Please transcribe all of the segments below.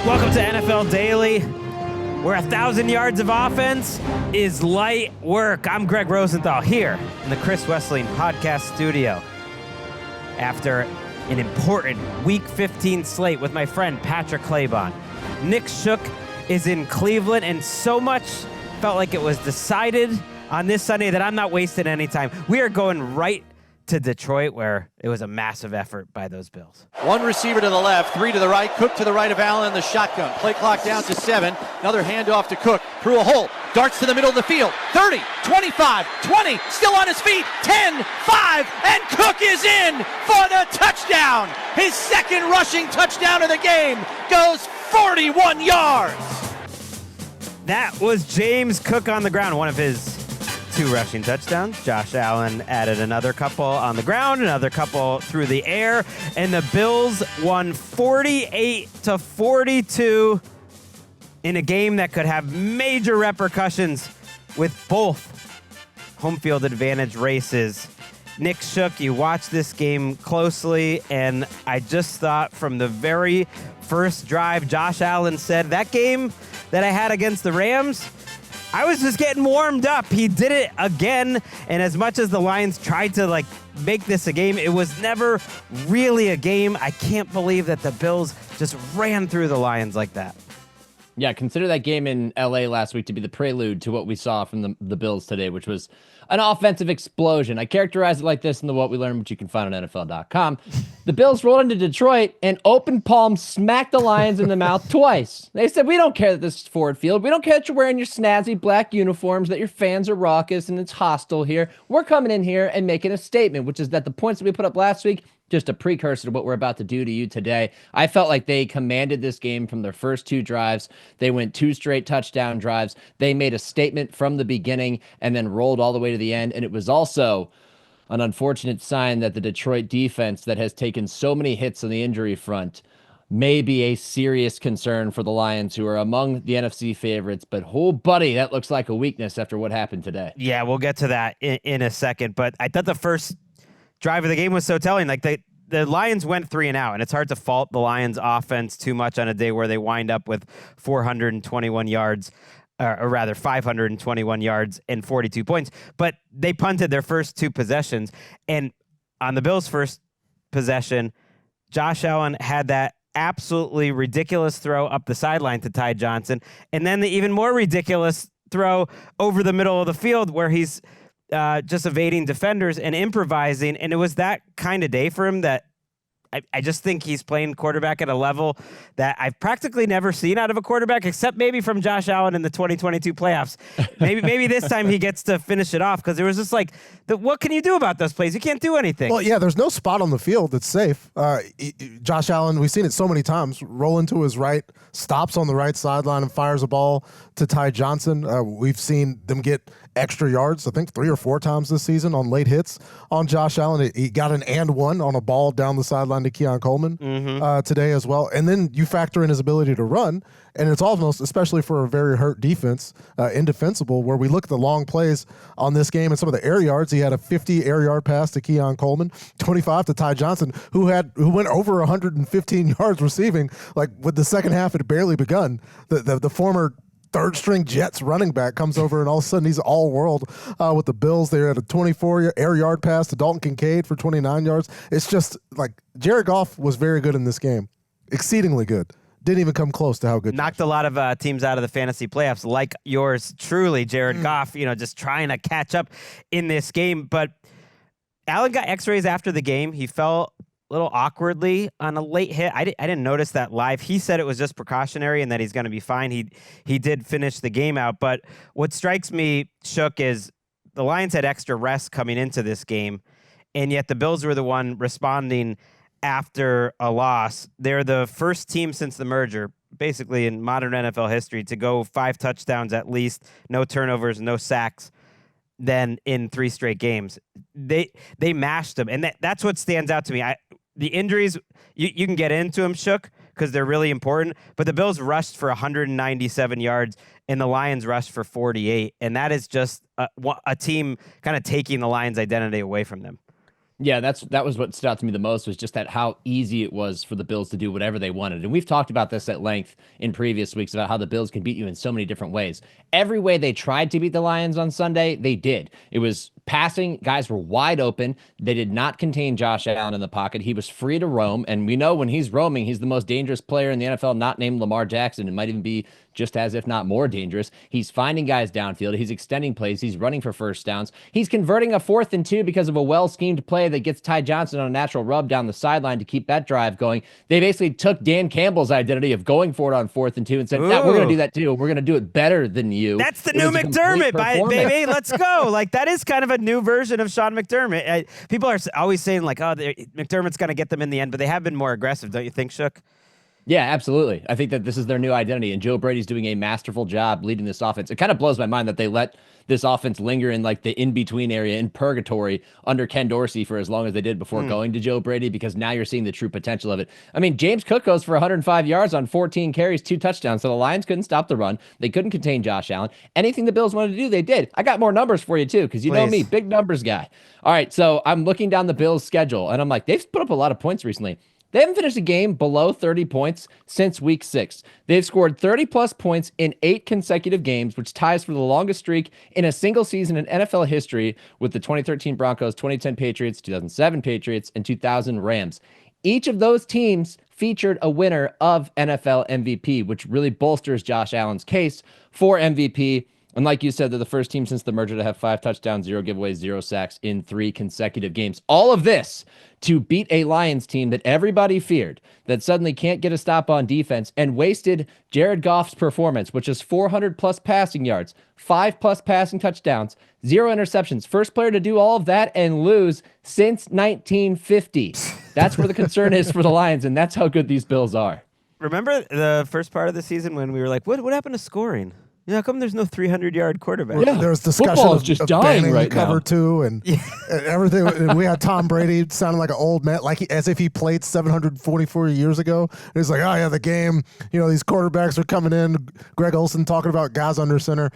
Welcome to NFL Daily, where 1,000 yards of offense is light work. I'm Gregg Rosenthal here in the Chris Wesseling podcast studio after an important Week 15 slate with my friend Patrick Claybon. Nick Shook is in Cleveland, and so much felt like it was decided on this Sunday that I'm not wasting any time. We are going right to Detroit, where it was a massive effort by those Bills. One receiver to the left, three to the right. Cook to the right of Allen in the shotgun. Play clock down to 7. Another handoff to Cook. Through a hole. Darts to the middle of the field. 30, 25, 20. Still on his feet. 10, 5, and Cook is in for the touchdown. His second rushing touchdown of the game. Goes 41 yards. That was James Cook on the ground, one of his 2 rushing touchdowns. Josh Allen added another couple on the ground, another couple through the air, and the Bills won 48-42 in a game that could have major repercussions with both home field advantage races. Nick Shook, you watched this game closely, and I just thought from the very first drive, Josh Allen said, that game that I had against the Rams, I was just getting warmed up. He did it again, and as much as the Lions tried to make this a game, it was never really a game. I can't believe that the Bills just ran through the Lions like that. Yeah, consider that game in LA last week to be the prelude to what we saw from the Bills today, which was an offensive explosion. I characterize it like this in the What We Learned, which you can find on NFL.com. The Bills rolled into Detroit and open palm smacked the Lions in the mouth twice. They said, we don't care that this is Ford Field. We don't care that you're wearing your snazzy black uniforms, that your fans are raucous and it's hostile here. We're coming in here and making a statement, which is that the points that we put up last week, just a precursor to what we're about to do to you today. I felt like they commanded this game from their first 2 drives. They went 2 straight touchdown drives. They made a statement from the beginning and then rolled all the way to the end. And it was also an unfortunate sign that the Detroit defense that has taken so many hits on the injury front may be a serious concern for the Lions, who are among the NFC favorites. But, oh, buddy, that looks like a weakness after what happened today. Yeah, we'll get to that in a second. But I thought the first drive of the game was so telling. The Lions went 3 and out, and it's hard to fault the Lions offense too much on a day where they wind up with 421 yards, or rather 521 yards and 42 points. But they punted their first 2 possessions, and on the Bills' first possession, Josh Allen had that absolutely ridiculous throw up the sideline to Ty Johnson, and then the even more ridiculous throw over the middle of the field where he's just evading defenders and improvising. And it was that kind of day for him that I just think he's playing quarterback at a level that I've practically never seen out of a quarterback, except maybe from Josh Allen in the 2022 playoffs. Maybe this time he gets to finish it off, because there was just what can you do about those plays? You can't do anything. Well, yeah, there's no spot on the field that's safe. Josh Allen, we've seen it so many times, rolling to his right, stops on the right sideline and fires a ball to Ty Johnson. We've seen them get extra yards, I think 3 or 4 times this season on late hits on Josh Allen. He got an and one on a ball down the sideline to Keon Coleman today as well. And then you factor in his ability to run, and it's almost, especially for a very hurt defense, indefensible, where we look at the long plays on this game and some of the air yards. He had a 50 air yard pass to Keon Coleman, 25 to Ty Johnson, who went over 115 yards receiving, with the second half had barely begun. The former third-string Jets running back comes over, and all of a sudden he's all-world with the Bills. They had a 24 air yard pass to Dalton Kincaid for 29 yards. It's just Jared Goff was very good in this game, exceedingly good. Didn't even come close to how good. Knocked a lot of teams out of the fantasy playoffs, like yours truly, Jared Goff, just trying to catch up in this game. But Allen got x-rays after the game. He fell a little awkwardly on a late hit. I didn't notice that live. He said it was just precautionary and that he's going to be fine. He did finish the game out. But what strikes me, Shook, is the Lions had extra rest coming into this game, and yet the Bills were the one responding after a loss. They're the first team since the merger, basically in modern NFL history, to go 5 touchdowns at least, no turnovers, no sacks, then in 3 straight games. They mashed them, and that's what stands out to me. The injuries, you can get into them, Shook, because they're really important, but the Bills rushed for 197 yards, and the Lions rushed for 48, and that is just a team kind of taking the Lions' identity away from them. Yeah, that was what stood out to me the most, was just that how easy it was for the Bills to do whatever they wanted. And we've talked about this at length in previous weeks about how the Bills can beat you in so many different ways. Every way they tried to beat the Lions on Sunday, they did. It was passing, guys were wide open. They did not contain Josh Allen in the pocket. He was free to roam, and we know when he's roaming, he's the most dangerous player in the NFL, not named Lamar Jackson. It might even be just as, if not more dangerous. He's finding guys downfield. He's extending plays. He's running for first downs. He's converting a 4th and 2 because of a well-schemed play that gets Ty Johnson on a natural rub down the sideline to keep that drive going. They basically took Dan Campbell's identity of going for it on 4th and 2 and said, no, we're going to do that too. We're going to do it better than you. That's the new McDermott, baby. Let's go. Like, that is kind of a new version of Sean McDermott. People are always saying, like, oh, McDermott's going to get them in the end, but they have been more aggressive, don't you think, Shook? Yeah, absolutely. I think that this is their new identity, and Joe Brady's doing a masterful job leading this offense. It kind of blows my mind that they let this offense linger in like the in-between area in purgatory under Ken Dorsey for as long as they did before going to Joe Brady, because now you're seeing the true potential of it. I mean, James Cook goes for 105 yards on 14 carries, 2 touchdowns. So the Lions couldn't stop the run. They couldn't contain Josh Allen. Anything the Bills wanted to do, they did. I got more numbers for you too, because you know me, big numbers guy. All right, so I'm looking down the Bills' schedule, and I'm like, they've put up a lot of points recently. They haven't finished a game below 30 points since week 6. They've scored 30-plus points in 8 consecutive games, which ties for the longest streak in a single season in NFL history with the 2013 Broncos, 2010 Patriots, 2007 Patriots, and 2000 Rams. Each of those teams featured a winner of NFL MVP, which really bolsters Josh Allen's case for MVP. And like you said, they're the first team since the merger to have 5 touchdowns, 0 giveaways, 0 sacks in 3 consecutive games. All of this to beat a Lions team that everybody feared, that suddenly can't get a stop on defense, and wasted Jared Goff's performance, which is 400-plus passing yards, 5-plus passing touchdowns, 0 interceptions. First player to do all of that and lose since 1950. That's where the concern is for the Lions, and that's how good these Bills are. Remember the first part of the season when we were like, what happened to scoring? Yeah, how come there's no 300-yard quarterback? Yeah, there was discussion of just dying right now. Cover 2 and everything. And we had Tom Brady sounding like an old man, as if he played 744 years ago. And he's like, oh, yeah, the game, these quarterbacks are coming in. Greg Olsen talking about guys under center,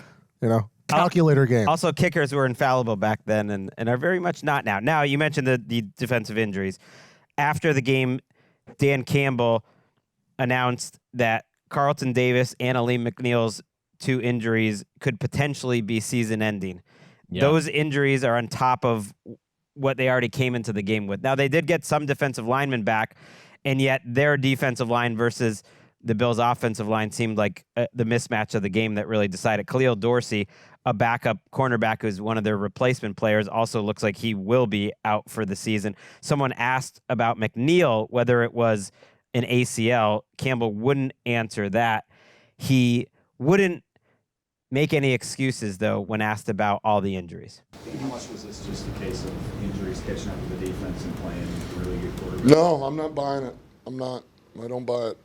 calculator game. Also, kickers were infallible back then and are very much not now. Now, you mentioned the defensive injuries. After the game, Dan Campbell announced that Carlton Davis and Aleem McNeil's 2 injuries could potentially be season-ending. Yeah. Those injuries are on top of what they already came into the game with. Now, they did get some defensive linemen back, and yet their defensive line versus the Bills' offensive line seemed like the mismatch of the game that really decided. Khalil Dorsey, a backup cornerback who's one of their replacement players, also looks like he will be out for the season. Someone asked about McNeil, whether it was an ACL. Campbell wouldn't answer that. He wouldn't make any excuses, though, when asked about all the injuries. How much was this just a case of injuries catching up with the defense and playing really good quarterback? No, I'm not buying it. I don't buy it.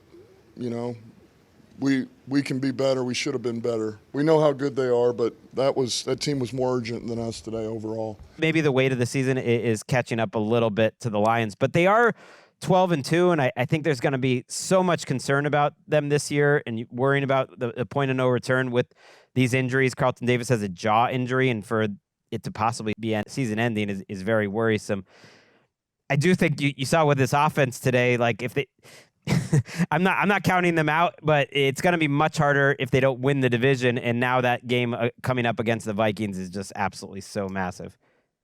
We can be better. We should have been better. We know how good they are, but that team was more urgent than us today overall. Maybe the weight of the season is catching up a little bit to the Lions, but they are 12-2, and I think there's going to be so much concern about them this year and worrying about the point of no return with these injuries. Carlton Davis has a jaw injury, and for it to possibly be season ending is very worrisome. I do think you saw with this offense today, like if they I'm not counting them out, but it's going to be much harder if they don't win the division, and now that game coming up against the Vikings is just absolutely so massive.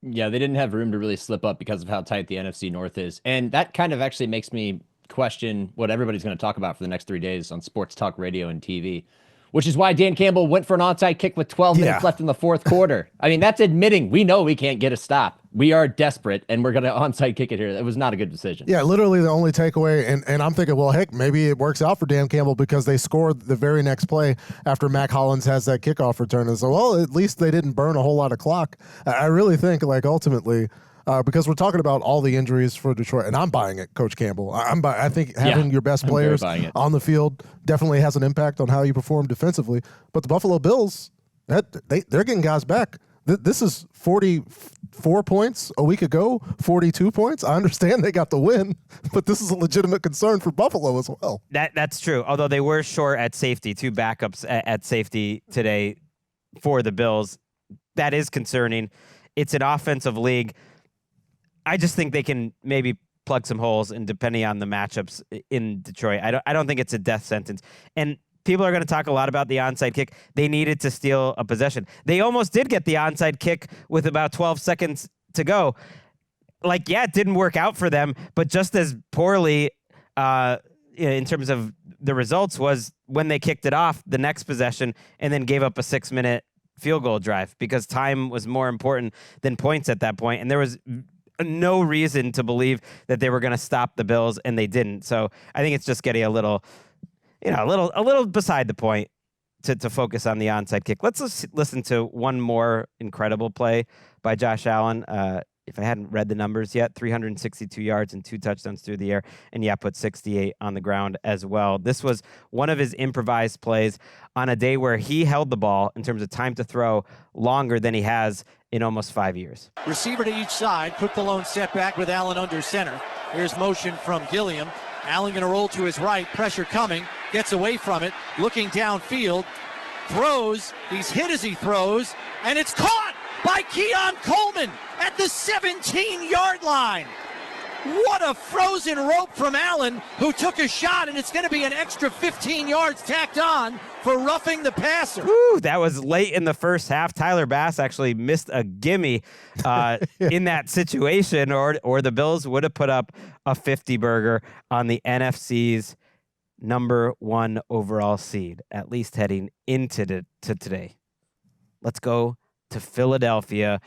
Yeah, they didn't have room to really slip up because of how tight the NFC North is. And that kind of actually makes me question what everybody's going to talk about for the next 3 days on sports talk radio and TV, which is why Dan Campbell went for an onside kick with 12 minutes left in the 4th quarter. I mean, that's admitting we know we can't get a stop. We are desperate, and we're going to onside kick it here. It was not a good decision. Yeah, literally the only takeaway, and I'm thinking, well, heck, maybe it works out for Dan Campbell because they scored the very next play after Mac Hollins has that kickoff return. And so, well, at least they didn't burn a whole lot of clock. I really think, ultimately, because we're talking about all the injuries for Detroit, and I'm buying it, Coach Campbell. I think having your best players on the field definitely has an impact on how you perform defensively. But the Buffalo Bills, they're getting guys back. This is 44 points a week ago, 42 points. I understand they got the win, but this is a legitimate concern for Buffalo as well. That's true, although they were short at safety, 2 backups at safety today for the Bills. That is concerning. It's an offensive league. I just think they can maybe plug some holes, and depending on the matchups in Detroit, I don't think it's a death sentence. And people are going to talk a lot about the onside kick. They needed to steal a possession. They almost did get the onside kick with about 12 seconds to go. Like, yeah, it didn't work out for them, but just as poorly in terms of the results was when they kicked it off the next possession and then gave up a 6-minute field goal drive because time was more important than points at that point. And there was no reason to believe that they were going to stop the Bills, and they didn't. So I think it's just getting a little beside the point to focus on the onside kick. Let's listen to one more incredible play by Josh Allen. If I hadn't read the numbers yet, 362 yards and 2 touchdowns through the air, and put 68 on the ground as well. This was one of his improvised plays on a day where he held the ball in terms of time to throw longer than he has in almost 5 years. Receiver to each side. Cook the lone setback with Allen under center. Here's motion from Gilliam. Allen going to roll to his right. Pressure coming. Gets away from it. Looking downfield. Throws. He's hit as he throws. And it's caught by Keon Coleman at the 17-yard line. What a frozen rope from Allen, who took a shot, and it's going to be an extra 15 yards tacked on for roughing the passer. Woo, that was late in the first half. Tyler Bass actually missed a gimme in that situation, or the Bills would have put up a 50-burger on the NFC's number 1 overall seed, at least heading into today. Let's go to Philadelphia,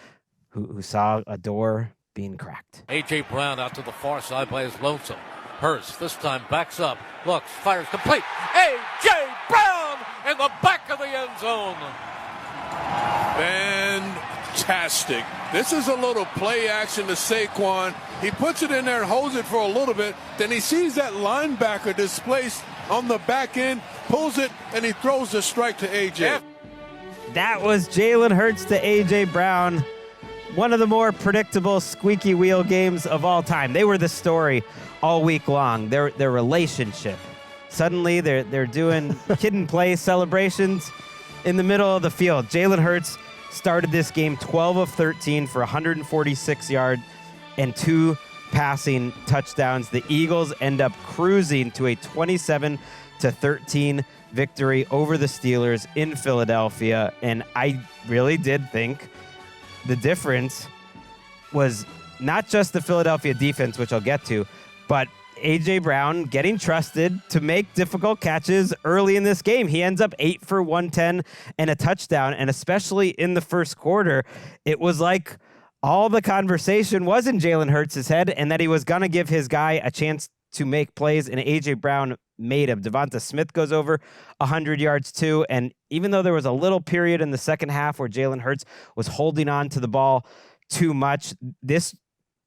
who saw a door being cracked. A.J. Brown out to the far side by his lonesome. Hurst this time backs up, looks, fires complete. A.J. Brown in the back of the end zone. Fantastic. This is a little play action to Saquon. He puts it in there and holds it for a little bit. Then he sees that linebacker displaced on the back end, pulls it, and he throws the strike to A.J. That was Jalen Hurts to A.J. Brown. One of the more predictable squeaky wheel games of all time. They were the story all week long. Their relationship. Suddenly they're doing kid and play celebrations in the middle of the field. Jalen Hurts started this game 12 of 13 for 146 yards and 2 passing touchdowns. The Eagles end up cruising to a 27-13 victory over the Steelers in Philadelphia. And I really did think the difference was not just the Philadelphia defense, which I'll get to, but A.J. Brown getting trusted to make difficult catches early in this game. He ends up 8 for 110 and a touchdown. And especially in the first quarter, it was like all the conversation was in Jalen Hurts' head, and that he was going to give his guy a chance to make plays, and A.J. Brown made him. Devonta Smith goes over 100 yards too, and even though there was a little period in the second half where Jalen Hurts was holding on to the ball too much, this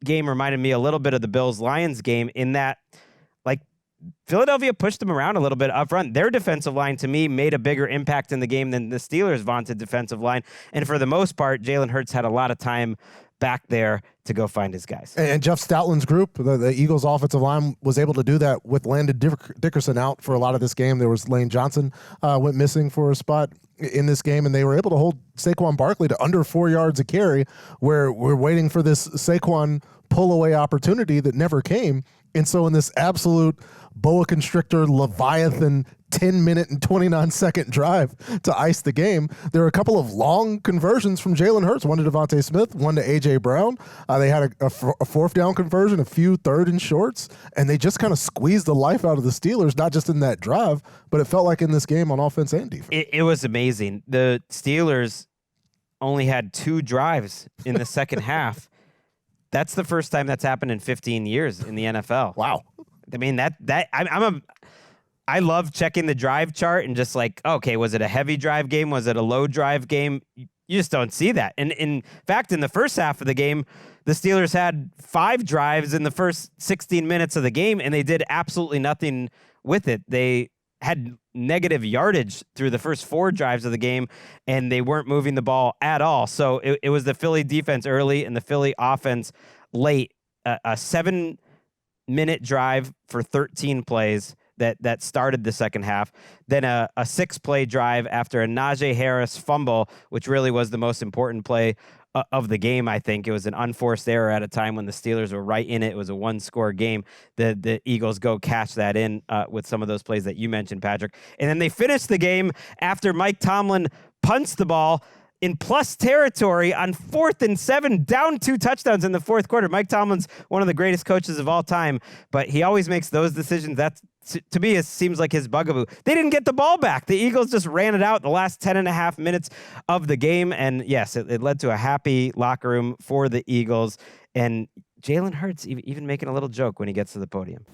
game reminded me a little bit of the Bills-Lions game in that, like, Philadelphia pushed them around a little bit up front. Their defensive line, to me, made a bigger impact in the game than the Steelers' vaunted defensive line, and for the most part, Jalen Hurts had a lot of time back there to go find his guys. And Jeff Stoutland's group, the Eagles offensive line, was able to do that with Landon Dickerson out for a lot of this game. There was Lane Johnson went missing for a spot in this game, and they were able to hold Saquon Barkley to under 4 yards a carry, where we're waiting for this Saquon pull-away opportunity that never came. And so in this absolute boa constrictor, Leviathan 10-minute and 29-second drive to ice the game, there were a couple of long conversions from Jalen Hurts, one to Devonta Smith, one to A.J. Brown. They had a fourth down conversion, a few third and shorts, and they just kind of squeezed the life out of the Steelers, not just in that drive, but it felt like in this game on offense and defense. It was amazing. The Steelers only had 2 drives in the second half. That's the first time that's happened in 15 years in the NFL. Wow. I mean, I love checking the drive chart and just like, okay, was it a heavy drive game? Was it a low drive game? You just don't see that. And in fact, in the first half of the game, the Steelers had 5 drives in the first 16 minutes of the game, and they did absolutely nothing with it. They had negative yardage through the first 4 drives of the game, and they weren't moving the ball at all. So it was the Philly defense early and the Philly offense late. A 7-minute drive for 13 plays that started the second half. Then a 6-play drive after a Najee Harris fumble, which really was the most important play of the game. I think it was an unforced error at a time when the Steelers were right in it. It was a 1-score game. The Eagles go cash that in with some of those plays that you mentioned, Patrick. And then they finished the game after Mike Tomlin punts the ball in plus territory on 4th and 7, down 2 touchdowns in the fourth quarter. Mike Tomlin's one of the greatest coaches of all time, but he always makes those decisions. That's, to me, it seems like his bugaboo. They didn't get the ball back. The Eagles just ran it out the last 10 and a half minutes of the game. And yes, it led to a happy locker room for the Eagles. And Jalen Hurts even making a little joke when he gets to the podium.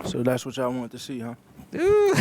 So that's what y'all wanted to see, huh? Ooh.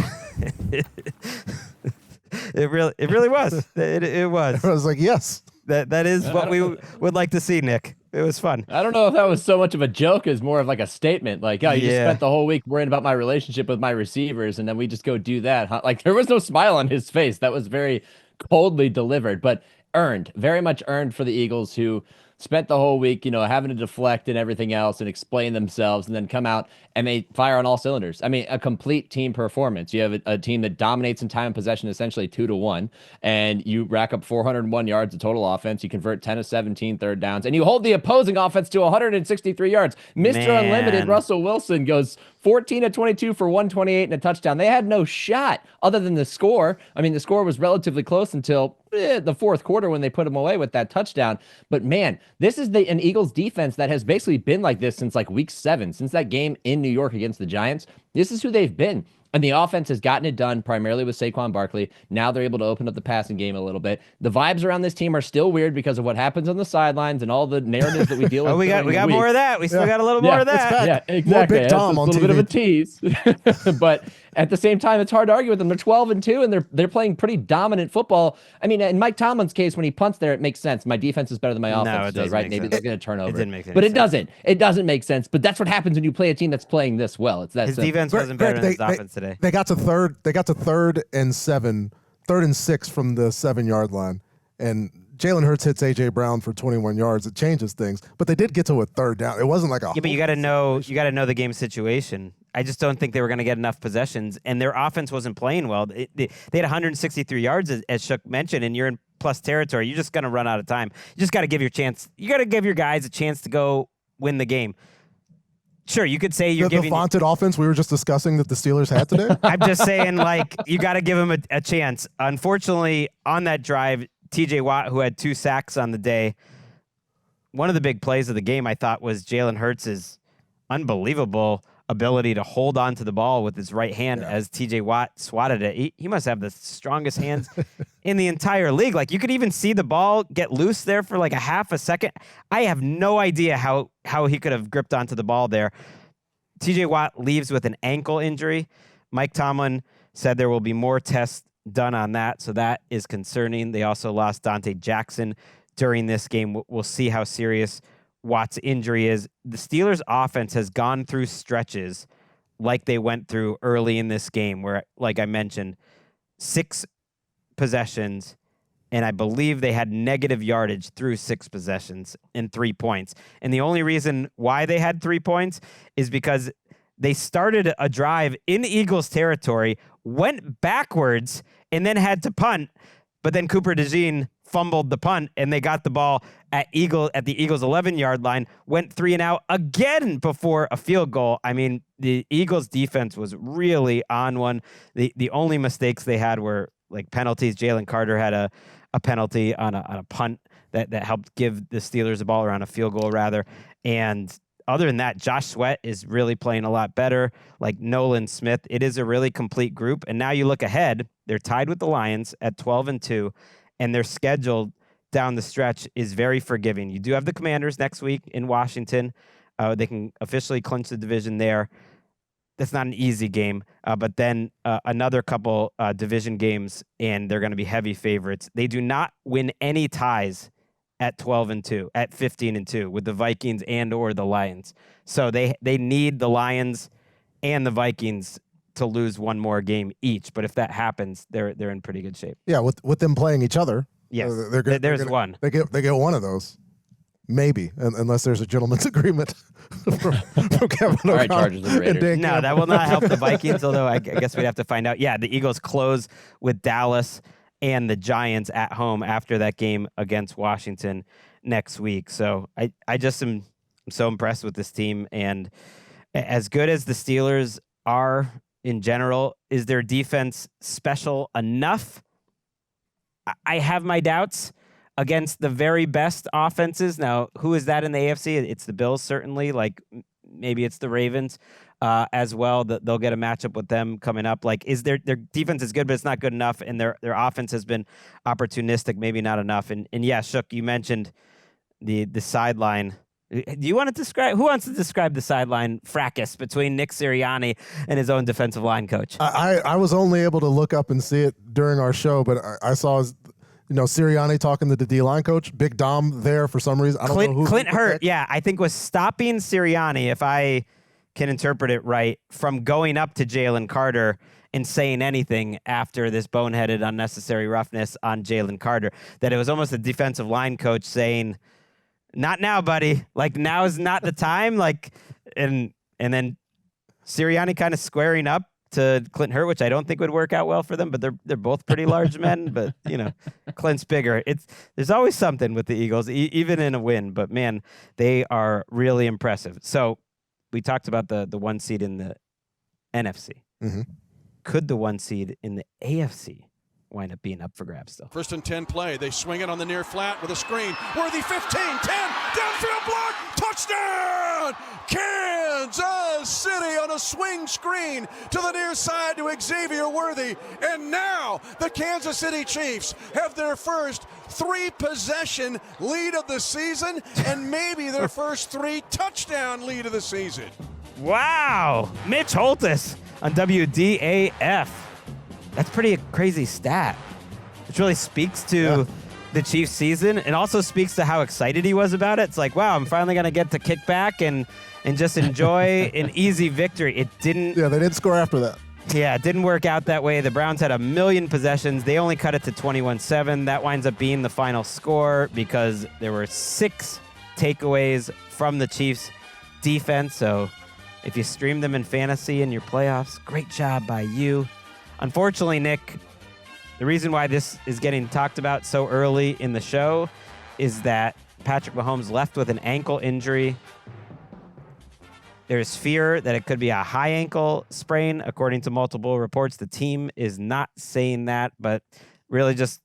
It really was. It was. I was like, yes. That is what we would like to see, Nick. It was fun. I don't know if that was so much of a joke as more of like a statement. Like, oh, you just spent the whole week worrying about my relationship with my receivers, and then we just go do that. Huh? Like, there was no smile on his face. That was very coldly delivered, but earned, very much earned for the Eagles, who spent the whole week, having to deflect and everything else and explain themselves, and then come out and they fire on all cylinders. I mean, a complete team performance. You have a team that dominates in time of possession, essentially 2-1, and you rack up 401 yards of total offense. You convert 10 of 17 third downs, and you hold the opposing offense to 163 yards. Mr. Unlimited Russell Wilson goes 14 of 22 for 128 and a touchdown. They had no shot other than the score. I mean, the score was relatively close until the fourth quarter when they put him away with that touchdown. But man, this is an Eagles defense that has basically been like this since like week 7, since that game in New York against the Giants. This is who they've been. And the offense has gotten it done primarily with Saquon Barkley. Now they're able to open up the passing game a little bit. The vibes around this team are still weird because of what happens on the sidelines and all the narratives that we deal with. We got more of that. We still got a little more of that. Yeah, exactly. More Big Tom on a little TV. bit of a tease. But at the same time, it's hard to argue with them. They're 12-2, and they're playing pretty dominant football. I mean, in Mike Tomlin's case, when he punts there, it makes sense. My defense is better than my offense today, right? Maybe they're going to turn over. It didn't make sense. But it doesn't. It doesn't make sense. But that's what happens when you play a team that's playing this well. It's that his simple. defense wasn't better than his offense today. They got to third and 6 from the 7-yard line, and Jalen Hurts hits A.J. Brown for 21 yards. It changes things, but they did get to a third down. It wasn't like a but you got to know the game situation. I just don't think they were going to get enough possessions, and their offense wasn't playing well. They had 163 yards, as Shook mentioned, and you're in plus territory. You're just going to run out of time. You just got to give your chance. You got to give your guys a chance to go win the game. Sure, you could say you're giving the vaunted offense we were just discussing that the Steelers had today. I'm just saying, like, you got to give them a chance. Unfortunately, on that drive, T.J. Watt, who had 2 sacks on the day, one of the big plays of the game, I thought, was Jalen Hurts' unbelievable ability to hold on to the ball with his right hand as T.J. Watt swatted it. He must have the strongest hands in the entire league. Like, you could even see the ball get loose there for like a half a second. I have no idea how he could have gripped onto the ball there. T.J. Watt leaves with an ankle injury. Mike Tomlin said there will be more tests done on that, so that is concerning. They also lost Dante Jackson during this game. We'll see how serious Watt's injury is. The Steelers' offense has gone through stretches like they went through early in this game where, like I mentioned, 6 possessions, and I believe they had negative yardage through 6 possessions and 3 points. And the only reason why they had 3 points is because they started a drive in Eagles territory, went backwards, and then had to punt, but then Cooper DeJean fumbled the punt, and they got the ball at the Eagles 11-yard line, went 3 and out again before a field goal. I mean, the Eagles defense was really on one. The only mistakes they had were like penalties. Jalen Carter had a penalty on a punt that helped give the Steelers the ball, or on a field goal rather. And other than that, Josh Sweat is really playing a lot better. Like Nolan Smith, it is a really complete group. And now you look ahead, they're tied with the Lions at 12-2. And their schedule down the stretch is very forgiving. You do have the Commanders next week in Washington. They can officially clinch the division there. That's not an easy game, but then another couple division games, and they're going to be heavy favorites. They do not win any ties at 12-2, at 15-2 with the Vikings and or the Lions. So they need the Lions and the Vikings to lose one more game each. But if that happens, they're in pretty good shape. Yeah, with them playing each other. Yes, there's one. They get one of those, maybe, unless there's a gentleman's agreement from Kevin. All right, Chargers and Raiders. No, that will not help the Vikings. Although I guess we'd have to find out. Yeah, the Eagles close with Dallas and the Giants at home after that game against Washington next week. So I just am so impressed with this team. And as good as the Steelers are in general, is their defense special enough? I have my doubts against the very best offenses. Now, who is that in the AFC? It's the Bills, certainly. Like, maybe it's the Ravens as well. They'll get a matchup with them coming up. Like, is their defense is good, but it's not good enough, and their offense has been opportunistic, maybe not enough. And yeah, Shook, you mentioned the sideline. Do you want to describe? Who wants to describe the sideline fracas between Nick Sirianni and his own defensive line coach? I was only able to look up and see it during our show, but I saw Sirianni talking to the D-line coach, Big Dom there for some reason. I don't know who. Clint Hurt, yeah, I think was stopping Sirianni, if I can interpret it right, from going up to Jalen Carter and saying anything after this boneheaded, unnecessary roughness on Jalen Carter. That it was almost a defensive line coach saying, "Not now, buddy. Like, now is not the time." Like, and then Sirianni kind of squaring up to Clint Hurt, which I don't think would work out well for them, but they're both pretty large men. But Clint's bigger. There's always something with the Eagles, even in a win. But man, they are really impressive. So we talked about the 1 seed in the NFC. Mm-hmm. Could the 1 seed in the AFC wind up being up for grabs still? 1st and 10 play. They swing it on the near flat with a screen. Worthy 15, 10, downfield block, touchdown! Kansas City on a swing screen to the near side to Xavier Worthy. And now the Kansas City Chiefs have their first 3-possession lead of the season and maybe their first 3-touchdown lead of the season. Wow! Mitch Holtis on WDAF. That's pretty crazy stat. Which really speaks to the Chiefs season and also speaks to how excited he was about it. It's like, wow, I'm finally going to get to kick back and just enjoy an easy victory. It didn't. Yeah, they didn't score after that. Yeah, it didn't work out that way. The Browns had 1 million possessions. They only cut it to 21-7. That winds up being the final score because there were 6 takeaways from the Chiefs defense. So if you stream them in fantasy in your playoffs, great job by you. Unfortunately, Nick, the reason why this is getting talked about so early in the show is that Patrick Mahomes left with an ankle injury. There's fear that it could be a high ankle sprain, according to multiple reports. The team is not saying that, but really just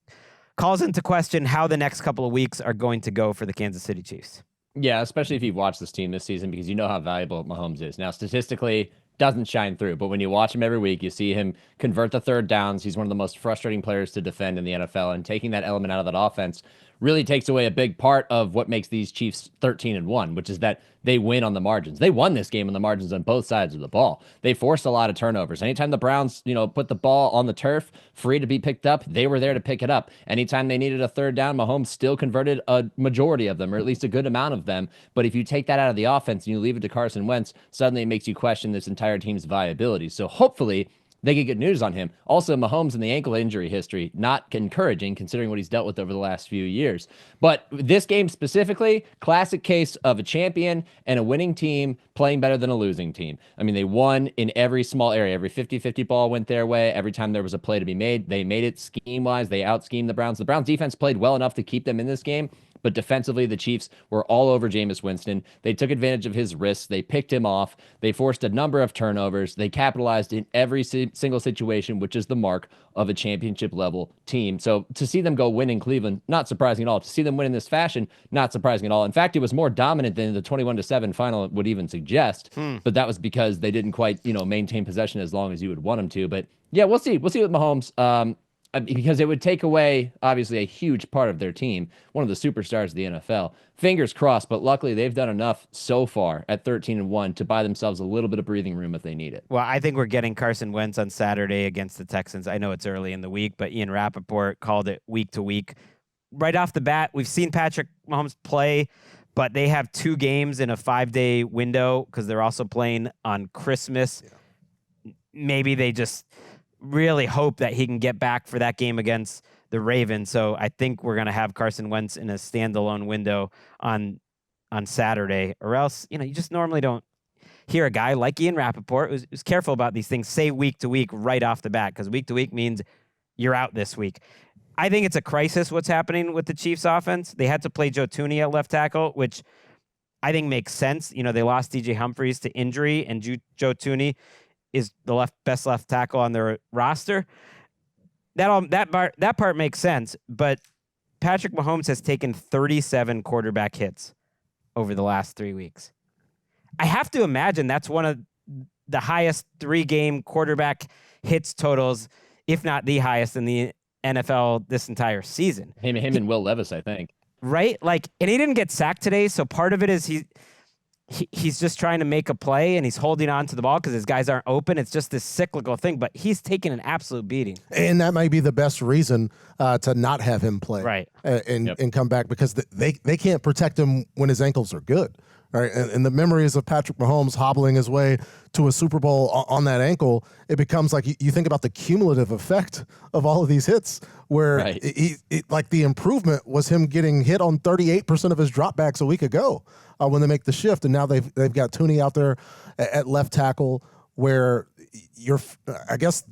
calls into question how the next couple of weeks are going to go for the Kansas City Chiefs. Yeah, especially if you've watched this team this season, because you know how valuable Mahomes is. Now, statistically, doesn't shine through, but when you watch him every week, you see him convert the third downs. He's one of the most frustrating players to defend in the NFL, and taking that element out of that offense really takes away a big part of what makes these Chiefs 13-1, which is that they win on the margins. They won this game on the margins on both sides of the ball. They forced a lot of turnovers. Anytime the Browns, put the ball on the turf, free to be picked up, they were there to pick it up. Anytime they needed a third down, Mahomes still converted a majority of them, or at least a good amount of them. But if you take that out of the offense and you leave it to Carson Wentz, suddenly it makes you question this entire team's viability. So hopefully they get good news on him. Also, Mahomes and the ankle injury history, not encouraging considering what he's dealt with over the last few years. But this game specifically, classic case of a champion and a winning team playing better than a losing team. I mean, they won in every small area. Every 50-50 ball went their way. Every time there was a play to be made, they made it scheme-wise. They out-schemed the Browns. The Browns defense played well enough to keep them in this game. But defensively, the Chiefs were all over Jameis Winston. They took advantage of his wrists. They picked him off. They forced a number of turnovers. They capitalized in every single situation, which is the mark of a championship-level team. So to see them go win in Cleveland, not surprising at all. To see them win in this fashion, not surprising at all. In fact, it was more dominant than the 21-7 final would even suggest. But that was because they didn't quite, maintain possession as long as you would want them to. But yeah, we'll see. We'll see with Mahomes. Because it would take away, obviously, a huge part of their team, one of the superstars of the NFL. Fingers crossed, but luckily they've done enough so far at 13-1 to buy themselves a little bit of breathing room if they need it. Well, I think we're getting Carson Wentz on Saturday against the Texans. I know it's early in the week, but Ian Rappaport called it week to week. Right off the bat, we've seen Patrick Mahomes play, but they have 2 games in a 5-day window because they're also playing on Christmas. Yeah. Maybe they just really hope that he can get back for that game against the Ravens. So I think we're going to have Carson Wentz in a standalone window on Saturday, or else, you just normally don't hear a guy like Ian Rappaport, who's careful about these things, say week to week right off the bat, because week to week means you're out this week. I think it's a crisis what's happening with the Chiefs offense. They had to play Joe Thuney at left tackle, which I think makes sense. They lost DJ Humphries to injury, and Joe Thuney is the best left tackle on their roster. That part makes sense, but Patrick Mahomes has taken 37 quarterback hits over the last 3 weeks. I have to imagine that's one of the highest 3-game quarterback hits totals, if not the highest in the NFL this entire season. Him and Will Levis, I think. Right? And he didn't get sacked today, so part of it is he's just trying to make a play, and he's holding on to the ball because his guys aren't open. It's just this cyclical thing, but he's taking an absolute beating. And that might be the best reason to not have him play, right? And come back, because they can't protect him when his ankles are good, right? And the memories of Patrick Mahomes hobbling his way to a Super Bowl on that ankle, it becomes like you think about the cumulative effect of all of these hits, where like the improvement was him getting hit on 38% of his dropbacks a week ago when they make the shift, and now they've got Thuney out there at left tackle, where I guess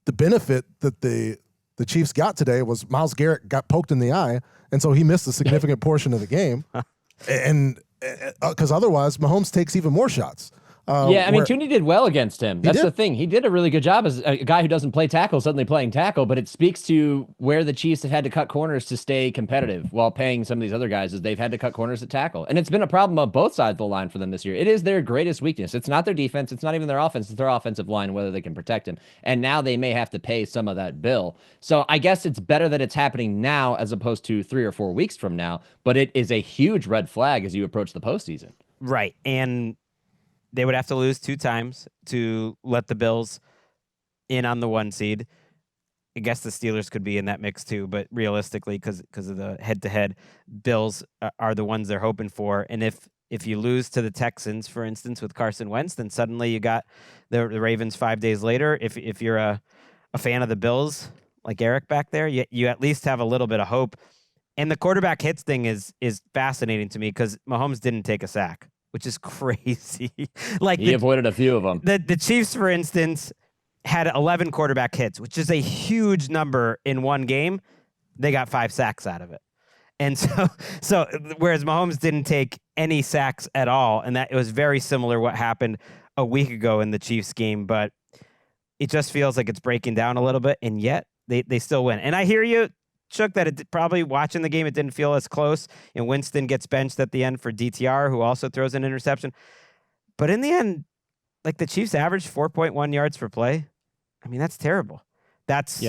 the benefit that the Chiefs got today was Myles Garrett got poked in the eye, and so he missed a significant portion of the game, and because otherwise Mahomes takes even more shots. Thuney did well against him. That's the thing. He did a really good job as a guy who doesn't play tackle, suddenly playing tackle, but it speaks to where the Chiefs have had to cut corners to stay competitive while paying some of these other guys, as they've had to cut corners at tackle. And it's been a problem on both sides of the line for them this year. It is their greatest weakness. It's not their defense. It's not even their offense. It's their offensive line, whether they can protect him. And now they may have to pay some of that bill. So I guess it's better that it's happening now as opposed to 3 or 4 weeks from now, but it is a huge red flag as you approach the postseason. Right. And they would have to lose 2 times to let the Bills in on the 1 seed. I guess the Steelers could be in that mix too, but realistically, because of the head-to-head, Bills are the ones they're hoping for. And if you lose to the Texans, for instance, with Carson Wentz, then suddenly you got the Ravens 5 days later. If you're a fan of the Bills, like Eric back there, you at least have a little bit of hope. And the quarterback hits thing is fascinating to me, because Mahomes didn't take a sack, which is crazy. He avoided a few of them. The Chiefs, for instance, had 11 quarterback hits, which is a huge number in one game. They got 5 sacks out of it. And so whereas Mahomes didn't take any sacks at all, and that it was very similar what happened a week ago in the Chiefs game, but it just feels like it's breaking down a little bit, and yet they still win. And I hear you, Chuck, that it probably watching the game, it didn't feel as close, and Winston gets benched at the end for DTR, who also throws an interception. But in the end, the Chiefs averaged 4.1 yards per play. I mean, that's terrible. That's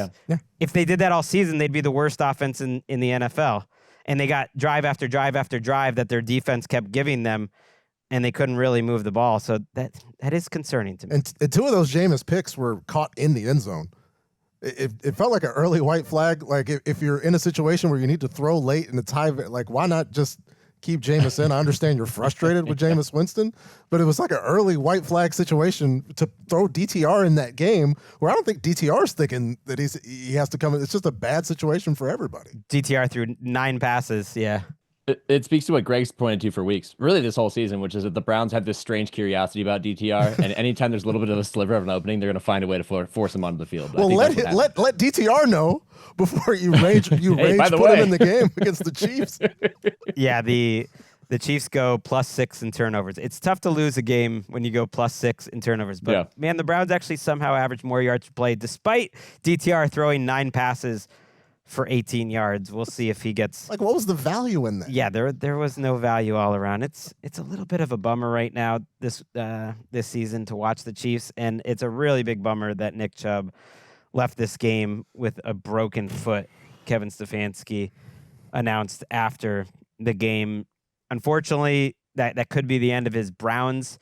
If they did that all season, they'd be the worst offense in the NFL. And they got drive after drive after drive that their defense kept giving them, and they couldn't really move the ball. So that is concerning to me. And 2 of those Jameis picks were caught in the end zone. It felt like an early white flag. Like if you're in a situation where you need to throw late in the tie, why not just keep Jameis in? I understand you're frustrated with Jameis Winston, but it was like an early white flag situation to throw DTR in that game, where I don't think DTR is thinking that he has to come in. It's just a bad situation for everybody. DTR threw 9 passes. Yeah. It speaks to what Greg's pointed to for weeks, really this whole season, which is that the Browns have this strange curiosity about DTR, and anytime there's a little bit of a sliver of an opening, they're going to find a way to force him onto the field. Well, let DTR know before you rage put him in the game against the Chiefs. Yeah, the Chiefs go +6 in turnovers. It's tough to lose a game when you go +6 in turnovers, but man, the Browns actually somehow average more yards per play, despite DTR throwing 9 passes for 18 yards. We'll see if he gets... what was the value in that? Yeah, there was no value all around. It's a little bit of a bummer right now this season to watch the Chiefs, and it's a really big bummer that Nick Chubb left this game with a broken foot. Kevin Stefanski announced after the game. Unfortunately, that could be the end of his Browns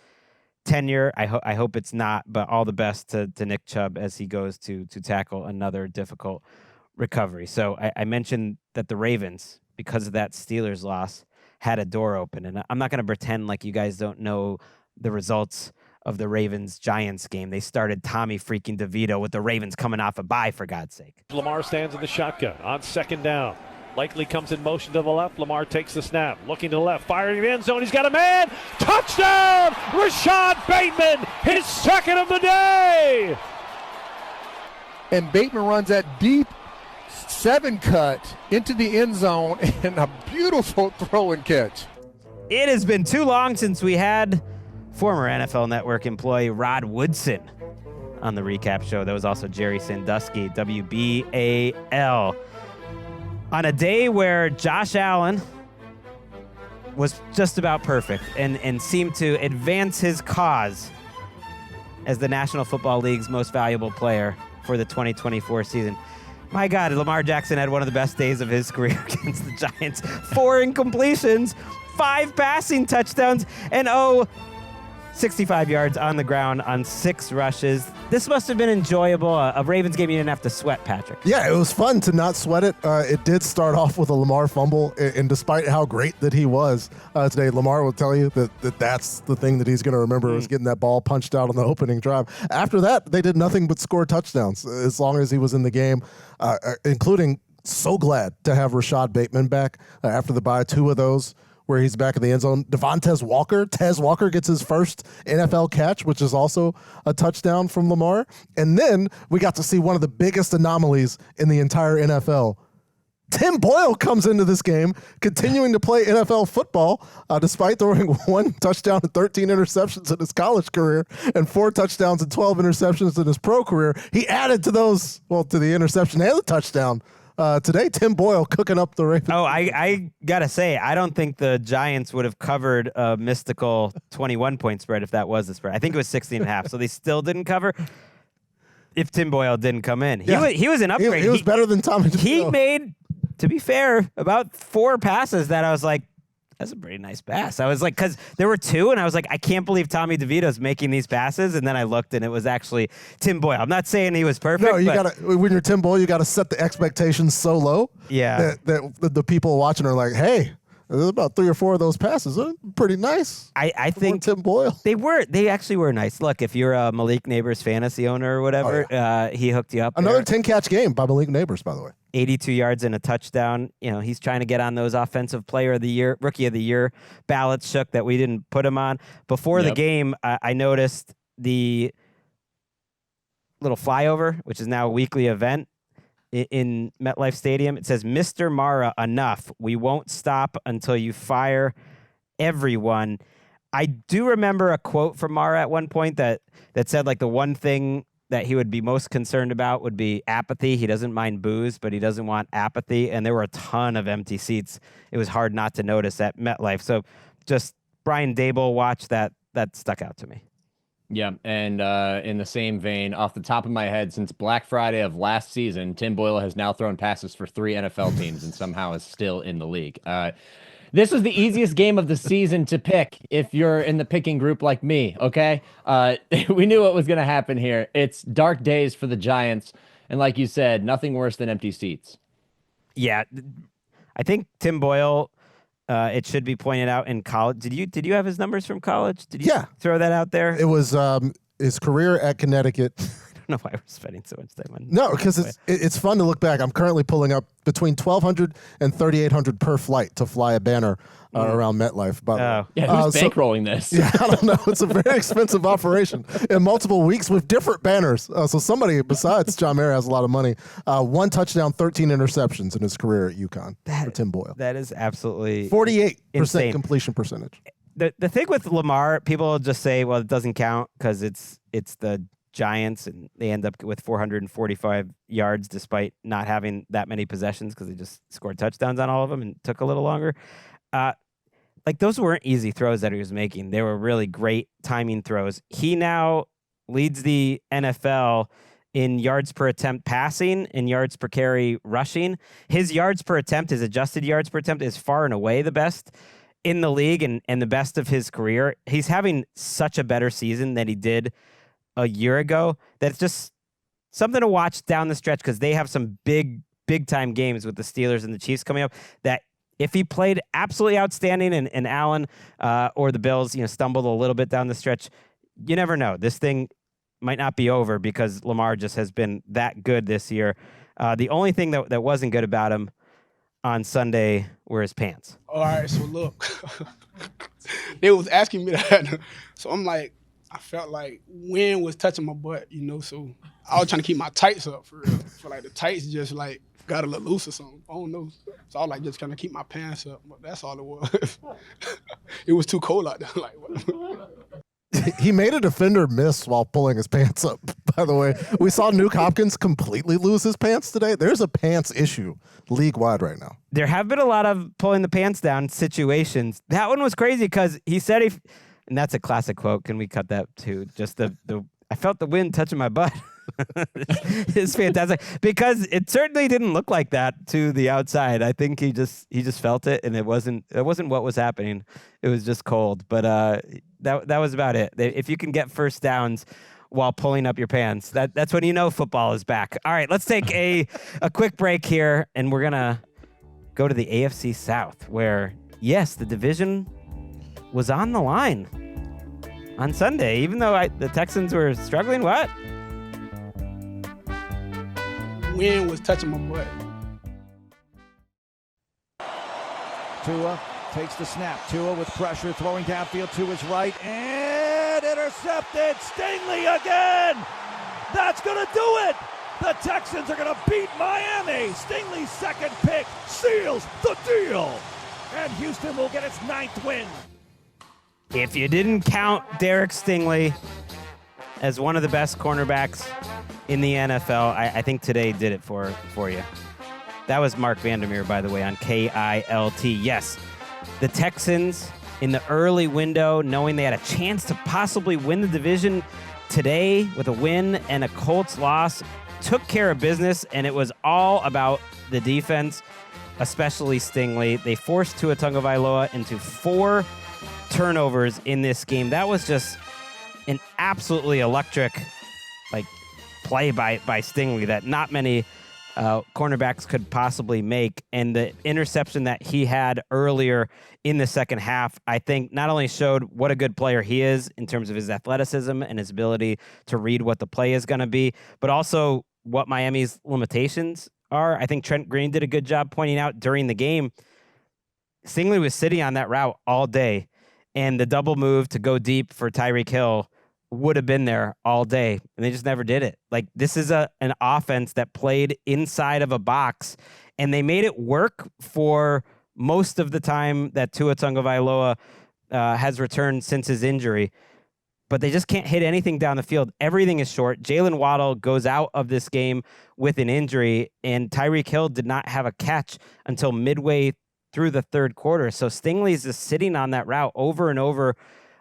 tenure. I hope it's not, but all the best to Nick Chubb as he goes to tackle another difficult recovery. So I mentioned that the Ravens, because of that Steelers loss, had a door open. And I'm not going to pretend like you guys don't know the results of the Ravens-Giants game. They started Tommy freaking DeVito with the Ravens coming off a bye, for God's sake. Lamar stands in the shotgun on 2nd down. Likely comes in motion to the left. Lamar takes the snap. Looking to the left. Firing in the end zone. He's got a man. Touchdown! Rashad Bateman, his 2nd of the day! And Bateman runs that deep 7 cut into the end zone and a beautiful throw and catch. It has been too long since we had former NFL Network employee Rod Woodson on the recap show. That was also Jerry Sandusky, WBAL. On a day where Josh Allen was just about perfect and seemed to advance his cause as the National Football League's most valuable player for the 2024 season. My God, Lamar Jackson had one of the best days of his career against the Giants. 4 incompletions, 5 passing touchdowns, and 65 yards on the ground on 6 rushes. This must have been enjoyable. A Ravens game you didn't have to sweat, Patrick. Yeah, it was fun to not sweat it. It did start off with a Lamar fumble, and despite how great that he was today, Lamar will tell you that's the thing that he's going to remember was getting that ball punched out on the opening drive. After that, they did nothing but score touchdowns as long as he was in the game, including so glad to have Rashad Bateman back after the bye. 2 of those where he's back in the end zone. Tez Walker gets his first NFL catch, which is also a touchdown from Lamar. And then we got to see one of the biggest anomalies in the entire NFL. Tim Boyle comes into this game, continuing to play NFL football, despite throwing 1 touchdown and 13 interceptions in his college career and 4 touchdowns and 12 interceptions in his pro career. He added to those, to the interception and the touchdown. Today, Tim Boyle cooking up the Ravens. I got to say, I don't think the Giants would have covered a mystical 21-point spread if that was the spread. I think it was 60.5, so they still didn't cover if Tim Boyle didn't come in. He was an upgrade. He was better than Tommy DeVito. He made, to be fair, about 4 passes that I was like, that's a pretty nice pass. I was like, because there were 2, and I was like, I can't believe Tommy DeVito's making these passes. And then I looked, and it was actually Tim Boyle. I'm not saying he was perfect. No, when you're Tim Boyle, you got to set the expectations so low that the people watching are like, hey, there's about 3 or 4 of those passes. They're pretty nice. I think Tim Boyle. They actually were nice. Look, if you're a Malik Neighbors fantasy owner or whatever, he hooked you up. Another 10-catch game by Malik Neighbors, by the way. 82 yards and a touchdown. He's trying to get on those offensive player of the year, rookie of the year ballots, Shook, that we didn't put him on. Before the game, I noticed the little flyover, which is now a weekly event in MetLife Stadium. It says, Mr. Mara, enough. We won't stop until you fire everyone. I do remember a quote from Mara at one point that said, like, the one thing that he would be most concerned about would be apathy. He doesn't mind booze, but he doesn't want apathy. And there were a ton of empty seats. It was hard not to notice at MetLife. So just Brian Daboll watch that stuck out to me. Yeah, and in the same vein, off the top of my head, since Black Friday of last season, Tim Boyle has now thrown passes for 3 NFL teams and somehow is still in the league. This was the easiest game of the season to pick if you're in the picking group like me, okay? We knew what was going to happen here. It's dark days for the Giants, and like you said, nothing worse than empty seats. Yeah, I think Tim Boyle, it should be pointed out, in college. Did you have his numbers from college? Did you throw that out there? It was his career at Connecticut. I don't know why we're spending so much time on. No, because it's fun to look back. I'm currently pulling up between $1,200 and $3,800 per flight to fly a banner around MetLife. But who's bankrolling this? Yeah, I don't know. It's a very expensive operation in multiple weeks with different banners. So somebody besides John Mayer has a lot of money. 1 touchdown, 13 interceptions in his career at UConn for Tim Boyle. That is absolutely 48% completion percentage. The thing with Lamar, people just say, well, it doesn't count because it's the Giants, and they end up with 445 yards despite not having that many possessions because they just scored touchdowns on all of them and took a little longer. Like, those weren't easy throws that he was making. They were really great timing throws. He now leads the NFL in yards per attempt passing and yards per carry rushing. His yards per attempt, his adjusted yards per attempt, is far and away the best in the league and the best of his career. He's having such a better season than he did a year ago. That's just something to watch down the stretch because they have some big time games with the Steelers and the Chiefs coming up that if he played absolutely outstanding and Allen or the Bills, stumbled a little bit down the stretch, you never know. This thing might not be over because Lamar just has been that good this year. The only thing that wasn't good about him on Sunday were his pants. All right, so look, they was asking me that, so I'm like, I felt like wind was touching my butt, so I was trying to keep my tights up for real. For like the tights just like got a little loose or something. I don't know. So I was like, just kind of keep my pants up. But that's all it was. It was too cold out there. Like, what? He made a defender miss while pulling his pants up, by the way. We saw Nuke Hopkins completely lose his pants today. There's a pants issue league-wide right now. There have been a lot of pulling the pants down situations. That one was crazy because he said and that's a classic quote. Can we cut that too? Just the I felt the wind touching my butt. It's fantastic because it certainly didn't look like that to the outside. I think he just felt it, and it wasn't what was happening. It was just cold. But that was about it. If you can get first downs while pulling up your pants, that's when you know football is back. All right, let's take a quick break here, and we're gonna go to the AFC South, where yes, the division was on the line on Sunday, even though the Texans were struggling. What? Wind was touching my butt. Tua takes the snap. Tua with pressure, throwing downfield to his right, and intercepted. Stingley again. That's going to do it. The Texans are going to beat Miami. Stingley's second pick seals the deal. And Houston will get its 9th win. If you didn't count Derek Stingley as one of the best cornerbacks in the NFL, I think today did it for you. That was Mark Vandermeer, by the way, on KILT. Yes, the Texans in the early window, knowing they had a chance to possibly win the division today with a win and a Colts loss, took care of business, and it was all about the defense, especially Stingley. They forced Tua Tagovailoa into 4 turnovers in this game. That was just an absolutely electric play by Stingley that not many cornerbacks could possibly make. And the interception that he had earlier in the second half, I think not only showed what a good player he is in terms of his athleticism and his ability to read what the play is going to be, but also what Miami's limitations are. I think Trent Green did a good job pointing out during the game. Stingley was sitting on that route all day, and the double move to go deep for Tyreek Hill would have been there all day, and they just never did it. Like, this is an offense that played inside of a box, and they made it work for most of the time that Tua Tagovailoa has returned since his injury. But they just can't hit anything down the field. Everything is short. Jalen Waddle goes out of this game with an injury, and Tyreek Hill did not have a catch until midway through the third quarter. So Stingley's just sitting on that route over and over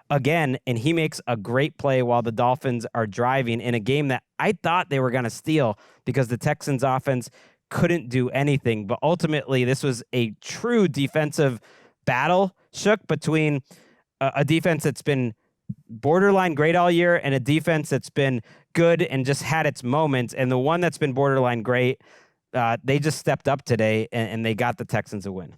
again, and he makes a great play while the Dolphins are driving in a game that I thought they were going to steal because the Texans offense couldn't do anything. But ultimately, this was a true defensive battle shook between a defense that's been borderline great all year and a defense that's been good and just had its moments. And the one that's been borderline great, they just stepped up today and they got the Texans a win.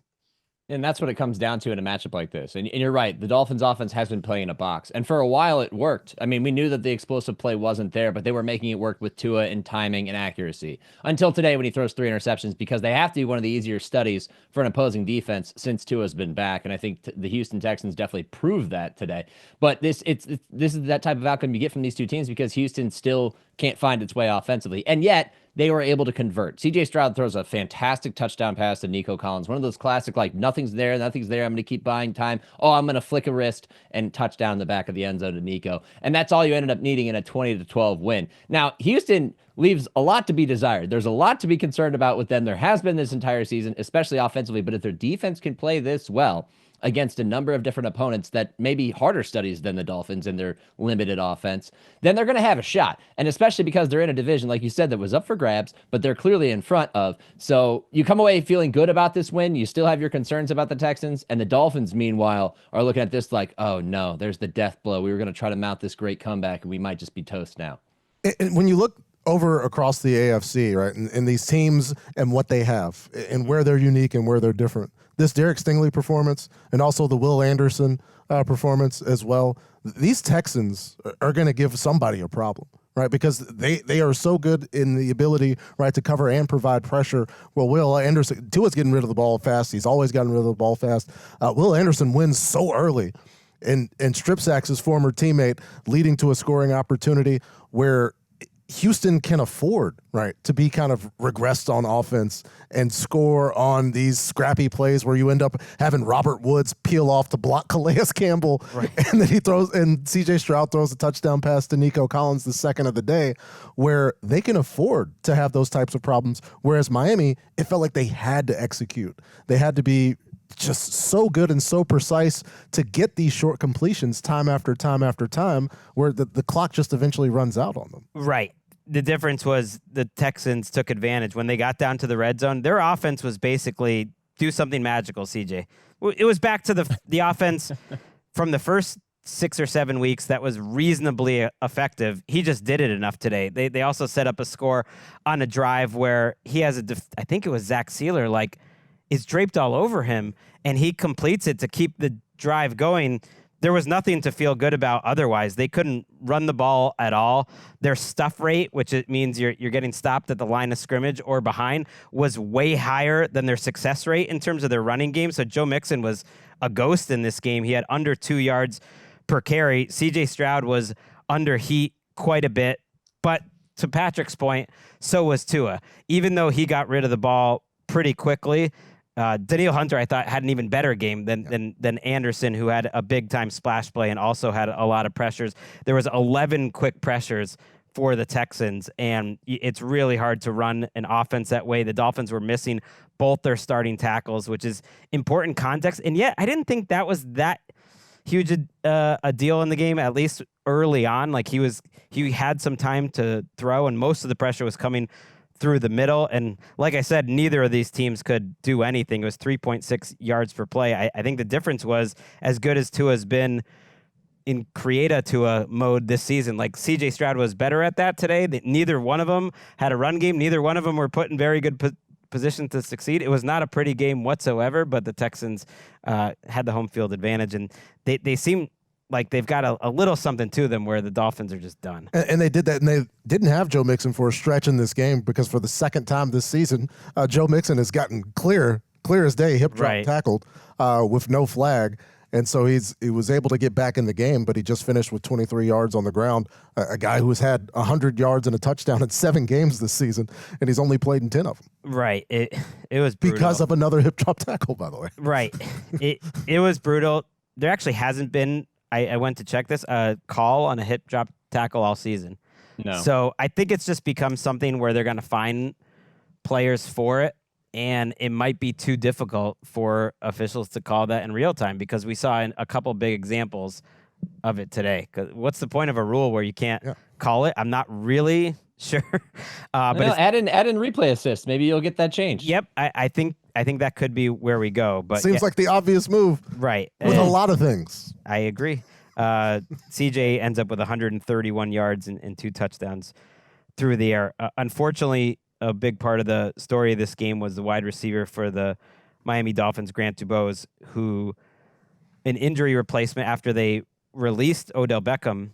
And that's what it comes down to in a matchup like this. And you're right. The Dolphins offense has been playing a box. And for a while, it worked. I mean, we knew that the explosive play wasn't there, but they were making it work with Tua in timing and accuracy. Until today, when he throws 3 interceptions, because they have to be one of the easier studies for an opposing defense since Tua's been back. And I think the Houston Texans definitely proved that today. But this is that type of outcome you get from these two teams because Houston still can't find its way offensively. And yet, they were able to convert. C.J. Stroud throws a fantastic touchdown pass to Nico Collins. One of those classic, nothing's there. I'm going to keep buying time. Oh, I'm going to flick a wrist and touchdown in the back of the end zone to Nico. And that's all you ended up needing in a 20-12 win. Now, Houston leaves a lot to be desired. There's a lot to be concerned about with them. There has been this entire season, especially offensively. But if their defense can play this well against a number of different opponents that may be harder studies than the Dolphins in their limited offense, then they're going to have a shot. And especially because they're in a division, like you said, that was up for grabs, but they're clearly in front of. So you come away feeling good about this win. You still have your concerns about the Texans. And the Dolphins, meanwhile, are looking at this like, oh, no, there's the death blow. We were going to try to mount this great comeback, and we might just be toast now. And when you look over across the AFC, right, and these teams and what they have and where they're unique and where they're different, this Derek Stingley performance and also the Will Anderson performance as well, these Texans are going to give somebody a problem, right? Because they are so good in the ability, right, to cover and provide pressure. Well, Will Anderson, Tua's getting rid of the ball fast. He's always gotten rid of the ball fast. Will Anderson wins so early and strip sacks his former teammate, leading to a scoring opportunity where Houston can afford, right, to be kind of regressed on offense and score on these scrappy plays where you end up having Robert Woods peel off to block Calais Campbell, right. And then C.J. Stroud throws a touchdown pass to Nico Collins the second of the day, where they can afford to have those types of problems. Whereas Miami, it felt like they had to execute. They had to be just so good and so precise to get these short completions time after time after time, where the clock just eventually runs out on them. Right. The difference was the Texans took advantage. When they got down to the red zone, their offense was basically do something magical, CJ. It was back to the offense from the first 6 or 7 weeks that was reasonably effective. He just did it enough today. They also set up a score on a drive where he has I think it was Zach Sealer, is draped all over him, and he completes it to keep the drive going. There was nothing to feel good about otherwise. They couldn't run the ball at all. Their stuff rate, which it means you're getting stopped at the line of scrimmage or behind, was way higher than their success rate in terms of their running game. So Joe Mixon was a ghost in this game. He had under 2 yards per carry. C.J. Stroud was under heat quite a bit. But to Patrick's point, so was Tua. Even though he got rid of the ball pretty quickly, Danielle Hunter, I thought, had an even better game than Anderson, who had a big-time splash play and also had a lot of pressures. There was 11 quick pressures for the Texans, and it's really hard to run an offense that way. The Dolphins were missing both their starting tackles, which is important context. And yet, I didn't think that was that huge a deal in the game, at least early on. He had some time to throw, and most of the pressure was coming through the middle. And like I said, neither of these teams could do anything. It was 3.6 yards per play. I think the difference was, as good as Tua's been in create Tua mode this season, C.J. Stroud was better at that today. Neither one of them had a run game. Neither one of them were put in very good position to succeed. It was not a pretty game whatsoever, but the Texans had the home field advantage, and they seem like they've got a little something to them where the Dolphins are just done. And they did that, and they didn't have Joe Mixon for a stretch in this game, because for the second time this season, Joe Mixon has gotten clear as day, hip drop tackled with no flag. And so he was able to get back in the game, but he just finished with 23 yards on the ground, a guy who's had 100 yards and a touchdown in 7 games this season, and he's only played in 10 of them. Right. It was brutal. Because of another hip drop tackle, by the way. Right. It was brutal. There actually hasn't been, I went to check this, a call on a hip drop tackle all season. No. So I think it's just become something where they're going to find players for it, and it might be too difficult for officials to call that in real time, because we saw a couple big examples of it today. 'Cause what's the point of a rule where you can't call it? I'm not really sure. But add in replay assist. Maybe you'll get that changed. Yep. I think that could be where we go. But seems like the obvious move. Right. With a lot of things. I agree. CJ ends up with 131 yards and 2 touchdowns through the air. Unfortunately, a big part of the story of this game was the wide receiver for the Miami Dolphins, Grant Dubose, who an injury replacement after they released Odell Beckham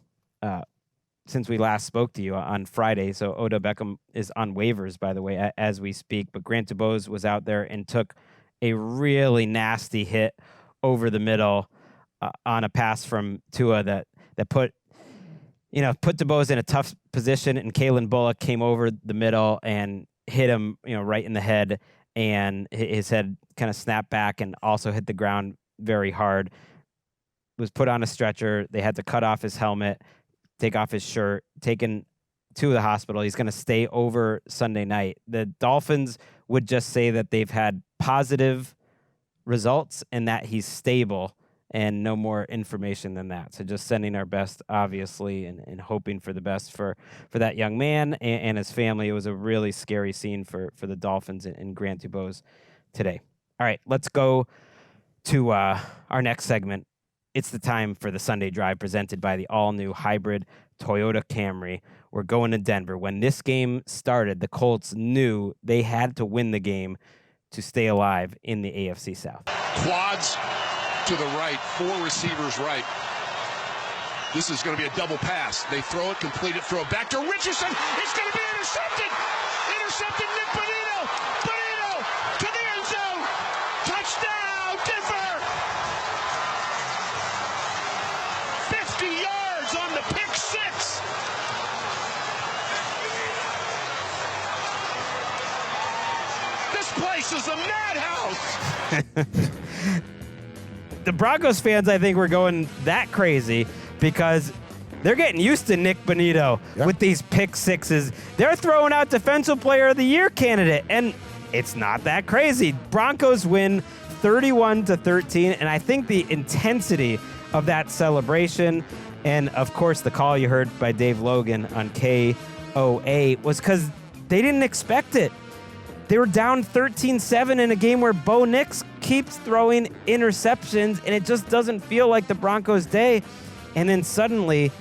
since we last spoke to you on Friday. So Odell Beckham is on waivers, by the way, as we speak. But Grant Dubose was out there and took a really nasty hit over the middle on a pass from Tua that put Dubose in a tough position, and Kalen Bullock came over the middle and hit him, right in the head, and his head kind of snapped back and also hit the ground very hard. Was put on a stretcher. They had to cut off his helmet, take off his shirt, taken to the hospital. He's going to stay over Sunday night. The Dolphins would just say that they've had positive results and that he's stable, and no more information than that. So just sending our best, obviously, and hoping for the best for that young man and his family. It was a really scary scene for the Dolphins and Grant Dubose today. All right, let's go to our next segment. It's the time for the Sunday Drive, presented by the all-new hybrid Toyota Camry. We're going to Denver. When this game started, the Colts knew they had to win the game to stay alive in the AFC South. Quads to the right, 4 receivers right. This is going to be a double pass. They throw it, complete it, throw it back to Richardson. It's going to be intercepted. Intercepted Nick Bonito. Bonito to the end zone. Touchdown, Denver. 50 yards on the pick 6. madhouse. The Broncos fans, I think, were going that crazy because they're getting used to Nick Bonito with these pick sixes. They're throwing out Defensive Player of the Year candidate, and it's not that crazy. Broncos win 31-13, and I think the intensity of that celebration and, of course, the call you heard by Dave Logan on KOA was because they didn't expect it. They were down 13-7 in a game where Bo Nix keeps throwing interceptions, and it just doesn't feel like the Broncos' day. And then suddenly,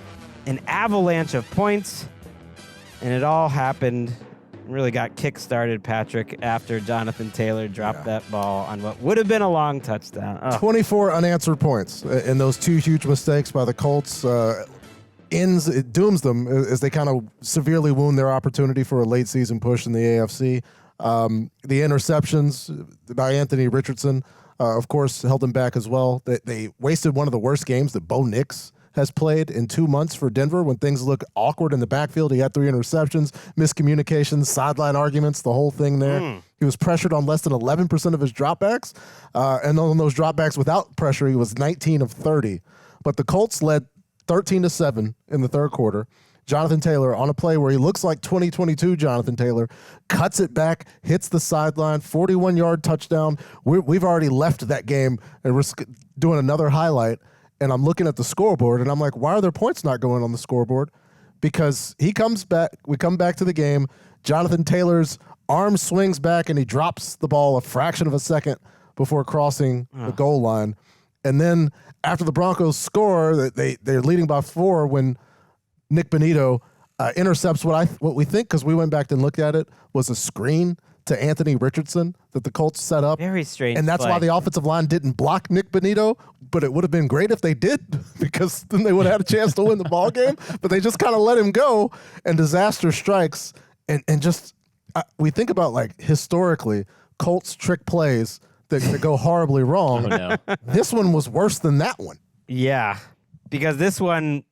an avalanche of points, and it all happened, really got kick-started, Patrick, after Jonathan Taylor dropped that ball on what would have been a long touchdown. 24 unanswered points, and those two huge mistakes by the Colts it dooms them as they kind of severely wound their opportunity for a late-season push in the AFC. The interceptions by Anthony Richardson, of course, held them back as well. They wasted one of the worst games that Bo Nix has played in 2 months for Denver when things look awkward in the backfield. He had 3 interceptions, miscommunications, sideline arguments, the whole thing there. He was pressured on less than 11% of his dropbacks. And on those dropbacks without pressure, he was 19 of 30. But the Colts led 13-7 in the third quarter. Jonathan Taylor on a play where he looks like 2022 Jonathan Taylor, cuts it back, hits the sideline, 41-yard touchdown. We've already left that game, and we're doing another highlight. And I'm looking at the scoreboard, and I'm like, why are there points not going on the scoreboard? Because he comes back, we come back to the game, Jonathan Taylor's arm swings back, and he drops the ball a fraction of a second before crossing the goal line. And then after the Broncos score, they're leading by 4 when Nick Bonito intercepts what we think, because we went back and looked at it, was a screen to Anthony Richardson that the Colts set up. Very strange. And that's play. why the offensive line didn't block Nick Bonito, but it would have been great if they did, because then they would have had a chance to win the ball game. But they just kind of let him go, and disaster strikes. And just we think about, like, historically, Colts trick plays that go horribly wrong. Oh, no. This one was worse than that one. Yeah, because this one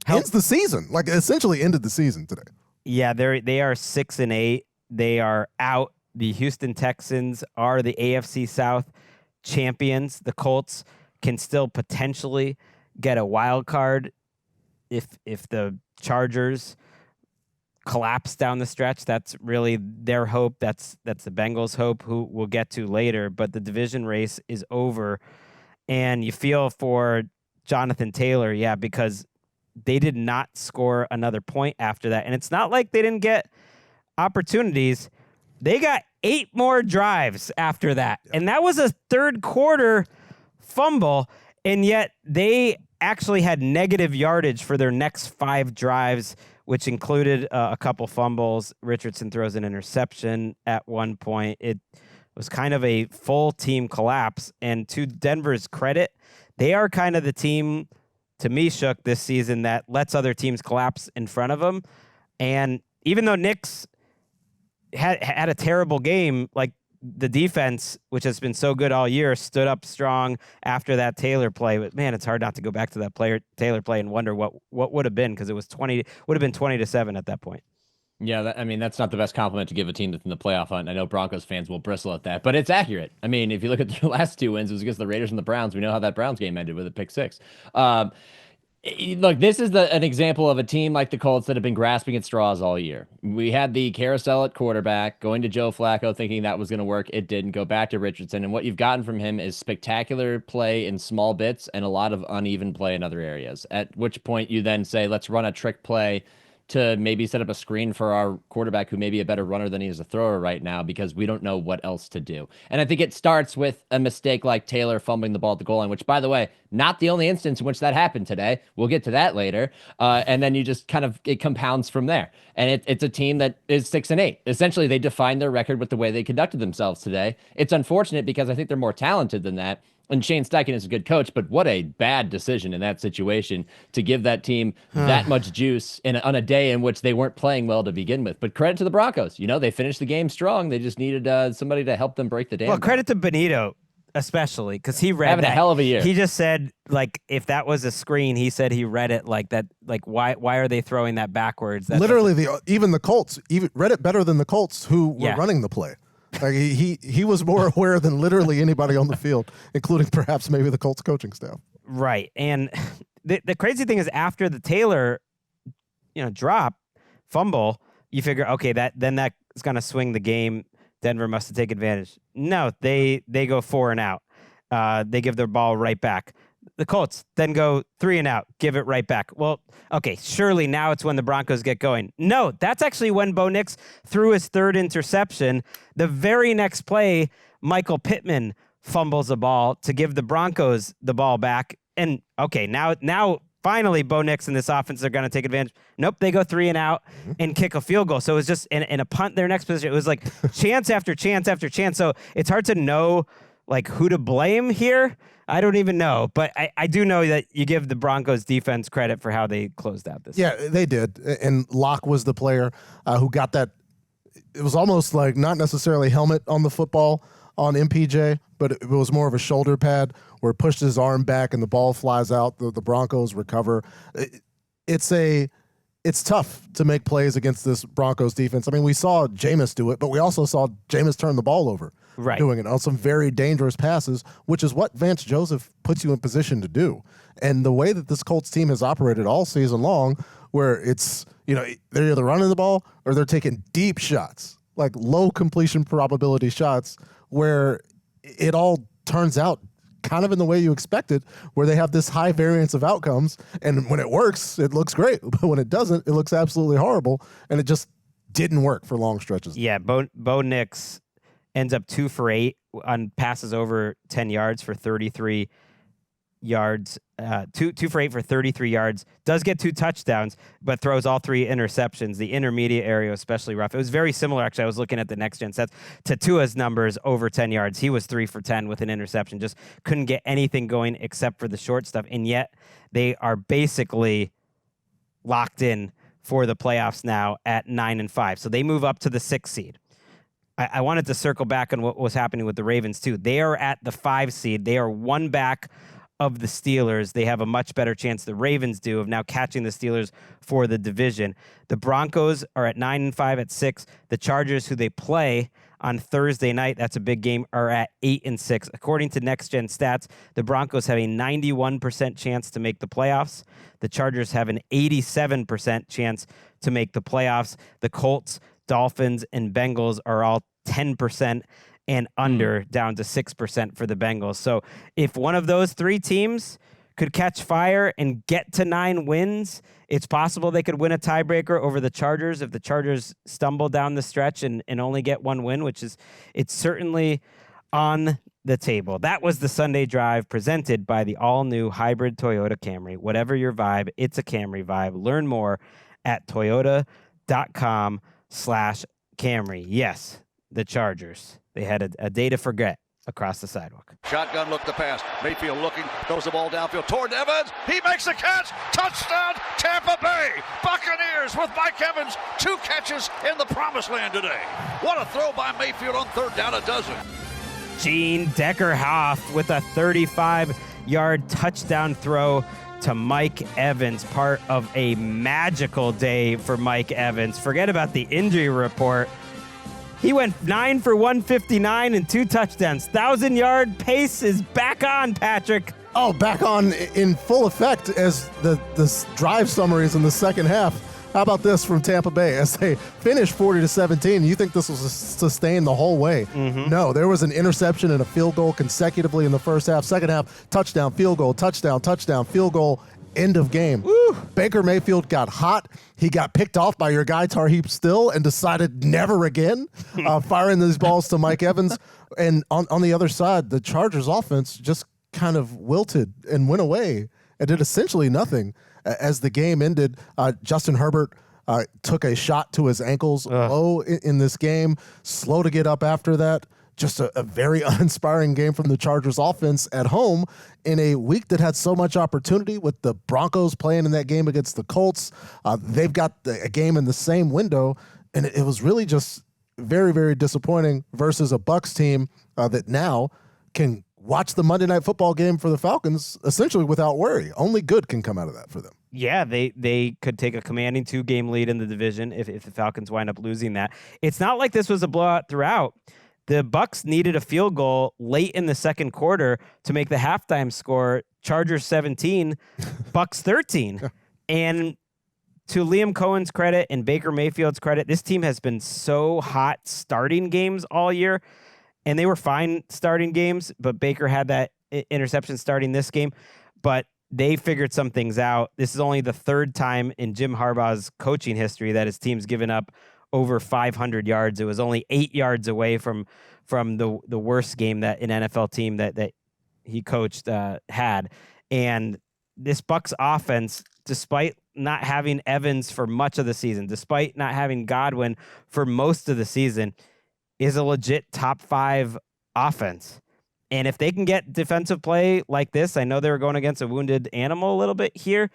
ends the season. Like, essentially ended the season today. Yeah, they are 6-8. They are out. The Houston Texans are the AFC South champions. The Colts can still potentially get a wild card if the Chargers collapse down the stretch. That's really their hope. That's the Bengals' hope, who we'll get to later. But the division race is over, and you feel for Jonathan Taylor, because they did not score another point after that. And it's not like they didn't get opportunities. They got 8 more drives after that. And that was a third quarter fumble. And yet they actually had negative yardage for their next 5 drives, which included a couple fumbles. Richardson throws an interception at one point. It was kind of a full team collapse. And to Denver's credit, they are kind of the team, to me, Shook, this season that lets other teams collapse in front of them. And even though Knicks had a terrible game, like, the defense, which has been so good all year, stood up strong after that Taylor play. But man, it's hard not to go back to that Taylor play and wonder what would have been, because it was 20-7 at that point. Yeah, that's not the best compliment to give a team that's in the playoff hunt. I know Broncos fans will bristle at that, but it's accurate. I mean, if you look at their last 2 wins, it was against the Raiders and the Browns. We know how that Browns game ended with a pick 6. Look, this is an example of a team like the Colts that have been grasping at straws all year. We had the carousel at quarterback, going to Joe Flacco, thinking that was going to work. It didn't. Go back to Richardson, and what you've gotten from him is spectacular play in small bits and a lot of uneven play in other areas, at which point you then say, let's run a trick play to maybe set up a screen for our quarterback, who may be a better runner than he is a thrower right now, because we don't know what else to do. And I think it starts with a mistake like Taylor fumbling the ball at the goal line, which, by the way, not the only instance in which that happened today. We'll get to that later. And then you just it compounds from there. And it's a team that is 6-8. Essentially, they defined their record with the way they conducted themselves today. It's unfortunate because I think they're more talented than that. And Shane Steichen is a good coach, but what a bad decision in that situation to give that team that much juice on a day in which they weren't playing well to begin with. But credit to the Broncos. They finished the game strong. They just needed somebody to help them break the dam. Well, credit to Bonito, especially, because he read having that. A hell of a year. He just said, like, if that was a screen, he said he read it like that. Like, why are they throwing that backwards? Literally, even the Colts read it better than the Colts, who were running the play. Like he was more aware than literally anybody on the field, including perhaps maybe the Colts coaching staff. Right. And the crazy thing is after the Taylor, drop, fumble, you figure, okay, that's going to swing the game. Denver must have taken advantage. No, they go 4 and out. They give their ball right back. The Colts then go 3 and out, give it right back. Well, okay, surely now it's when the Broncos get going. No, that's actually when Bo Nix threw his 3rd interception. The very next play, Michael Pittman fumbles the ball to give the Broncos the ball back. And okay, now finally Bo Nix and this offense are going to take advantage. Nope, they go 3 and out and kick a field goal. So it was just in a punt their next position. It was like chance after chance after chance. So it's hard to know like who to blame here. I don't even know, but I do know that you give the Broncos defense credit for how they closed out this. Yeah, they did. And Locke was the player who got that. It was almost like not necessarily helmet on the football on MPJ, but it was more of a shoulder pad where it pushed his arm back and the ball flies out. The Broncos recover. It's tough to make plays against this Broncos defense. I mean, we saw Jameis do it, but we also saw Jameis turn the ball over. Right. Doing it on some very dangerous passes, which is what Vance Joseph puts you in position to do. And the way that this Colts team has operated all season long, where it's, they're either running the ball or they're taking deep shots, like low completion probability shots, where it all turns out kind of in the way you expected, where they have this high variance of outcomes. And when it works, it looks great. But when it doesn't, it looks absolutely horrible. And it just didn't work for long stretches. Yeah, Bo Nix ends up 2 for 8 on passes over 10 yards for 33 yards. 2 for 8 for 33 yards. Does get 2 touchdowns, but throws all 3 interceptions. The intermediate area, especially rough. It was very similar, actually. I was looking at the next gen stats to Tua's numbers over 10 yards. He was 3 for 10 with an interception. Just couldn't get anything going except for the short stuff. And yet they are basically locked in for the playoffs now at 9-5. So they move up to the 6th seed. I wanted to circle back on what was happening with the Ravens, too. They are at the 5 seed. They are 1 back of the Steelers. They have a much better chance, the Ravens do, of now catching the Steelers for the division. The Broncos are at 9-5 at 6. The Chargers, who they play on Thursday night, that's a big game, are at 8-6. According to Next Gen Stats, the Broncos have a 91% chance to make the playoffs. The Chargers have an 87% chance to make the playoffs. The Colts, Dolphins, and Bengals are all 10% and under, down to 6% for the Bengals. So if one of those 3 teams could catch fire and get to 9 wins, it's possible they could win a tiebreaker over the Chargers if the Chargers stumble down the stretch and only get 1 win, it's certainly on the table. That was the Sunday Drive presented by the all-new hybrid Toyota Camry. Whatever your vibe, it's a Camry vibe. Learn more at toyota.com/Camry. Yes, the Chargers. They had a day to forget across the sidewalk. Shotgun look to pass. Mayfield looking, throws the ball downfield toward Evans. He makes the catch. Touchdown, Tampa Bay. Buccaneers with Mike Evans. 2 catches in the promised land today. What a throw by Mayfield on 3rd down a dozen. Gene Deckerhoff with a 35-yard touchdown throw to Mike Evans, part of a magical day for Mike Evans. Forget about the injury report. He went 9 for 159 and 2 touchdowns. 1,000-yard pace is back on, Patrick. Oh, back on in full effect as the drive summaries in the second half. How about this from Tampa Bay as they finished 40-17? You think this was sustained the whole way? Mm-hmm. No, there was an interception and a field goal consecutively in the first half. Second half, touchdown, field goal, touchdown, field goal. End of game. Woo. Baker Mayfield got hot. He got picked off by your guy Tarheeb Still and decided never again, firing these balls to Mike Evans. And on the other side, the Chargers offense just kind of wilted and went away and did essentially nothing. As the game ended, Justin Herbert took a shot to his ankles low in this game, slow to get up after that. Just a very uninspiring game from the Chargers offense at home in a week that had so much opportunity with the Broncos playing in that game against the Colts. They've got a game in the same window, and it was really just very, very disappointing versus a Bucs team that now can watch the Monday Night Football game for the Falcons essentially without worry. Only good can come out of that for them. Yeah, they could take a commanding 2-game lead in the division if the Falcons wind up losing that. It's not like this was a blowout throughout. The Bucs needed a field goal late in the second quarter to make the halftime score Chargers 17, Bucs 13. And to Liam Cohen's credit and Baker Mayfield's credit, this team has been so hot starting games all year, and they were fine starting games, but Baker had that interception starting this game. But they figured some things out. This is only the third time in Jim Harbaugh's coaching history that his team's given up over 500 yards. It was only 8 yards away from the worst game that an NFL team that he coached had. And this Bucs offense, despite not having Evans for much of the season, despite not having Godwin for most of the season, is a legit top 5 offense. And if they can get defensive play like this, I know they were going against a wounded animal a little bit here.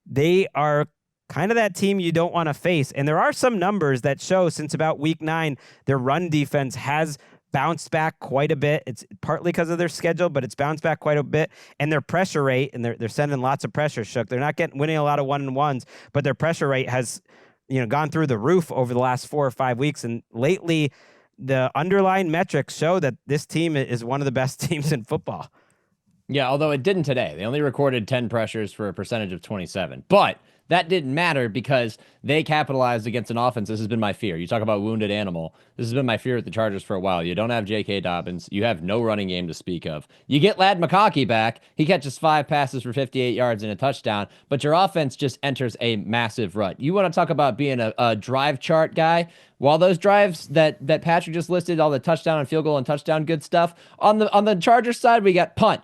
They are kind of that team you don't want to face. And there are some numbers that show since about week 9, their run defense has bounced back quite a bit. It's partly because of their schedule, but it's bounced back quite a bit. And their pressure rate, and they're sending lots of pressure, Shook. They're not winning a lot of 1-on-1s, but their pressure rate has, gone through the roof over the last 4 or 5 weeks. And lately, the underlying metrics show that this team is one of the best teams in football. Yeah, although it didn't today. They only recorded 10 pressures for a percentage of 27. But that didn't matter because they capitalized against an offense. This has been my fear. You talk about wounded animal. This has been my fear with the Chargers for a while. You don't have J.K. Dobbins. You have no running game to speak of. You get Ladd McConkey back. He catches 5 passes for 58 yards and a touchdown, but your offense just enters a massive rut. You want to talk about being a drive chart guy? While those drives that Patrick just listed, all the touchdown and field goal and touchdown good stuff, on the Chargers side, we got punt,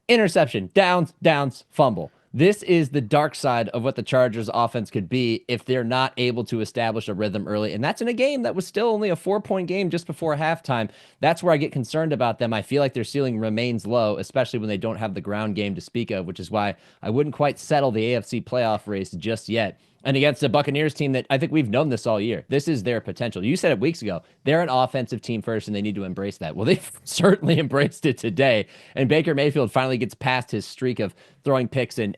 interception, downs, fumble. This is the dark side of what the Chargers offense could be if they're not able to establish a rhythm early. And that's in a game that was still only a 4-point game just before halftime. That's where I get concerned about them. I feel like their ceiling remains low, especially when they don't have the ground game to speak of, which is why I wouldn't quite settle the AFC playoff race just yet. And against the Buccaneers team that I think we've known this all year. This is their potential. You said it weeks ago. They're an offensive team first, and they need to embrace that. Well, they've certainly embraced it today. And Baker Mayfield finally gets past his streak of throwing picks and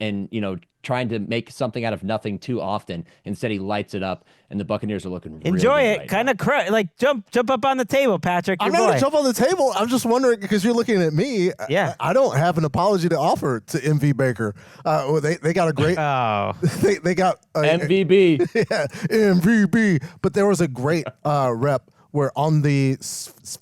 trying to make something out of nothing too often. Instead, he lights it up, and the Buccaneers are looking really enjoy good it. right Kind of jump up on the table, Patrick. I'm not going to jump on the table. I'm just wondering because you're looking at me. Yeah. I don't have an apology to offer to MV Baker. They got a great. They got MVB. Yeah, MVB. But there was a great rep where on the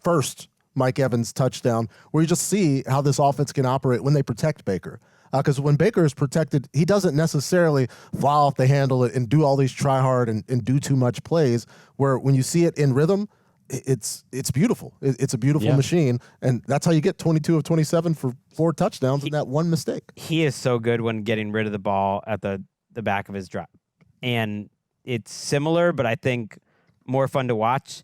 first Mike Evans touchdown, where you just see how this offense can operate when they protect Baker. Because when Baker is protected, he doesn't necessarily fly off the handle and do all these try hard and do too much plays. Where when you see it in rhythm, it's beautiful. It's a beautiful machine, and that's how you get 22 of 27 for 4 touchdowns and that one mistake. He is so good when getting rid of the ball at the back of his drop, and it's similar, but I think more fun to watch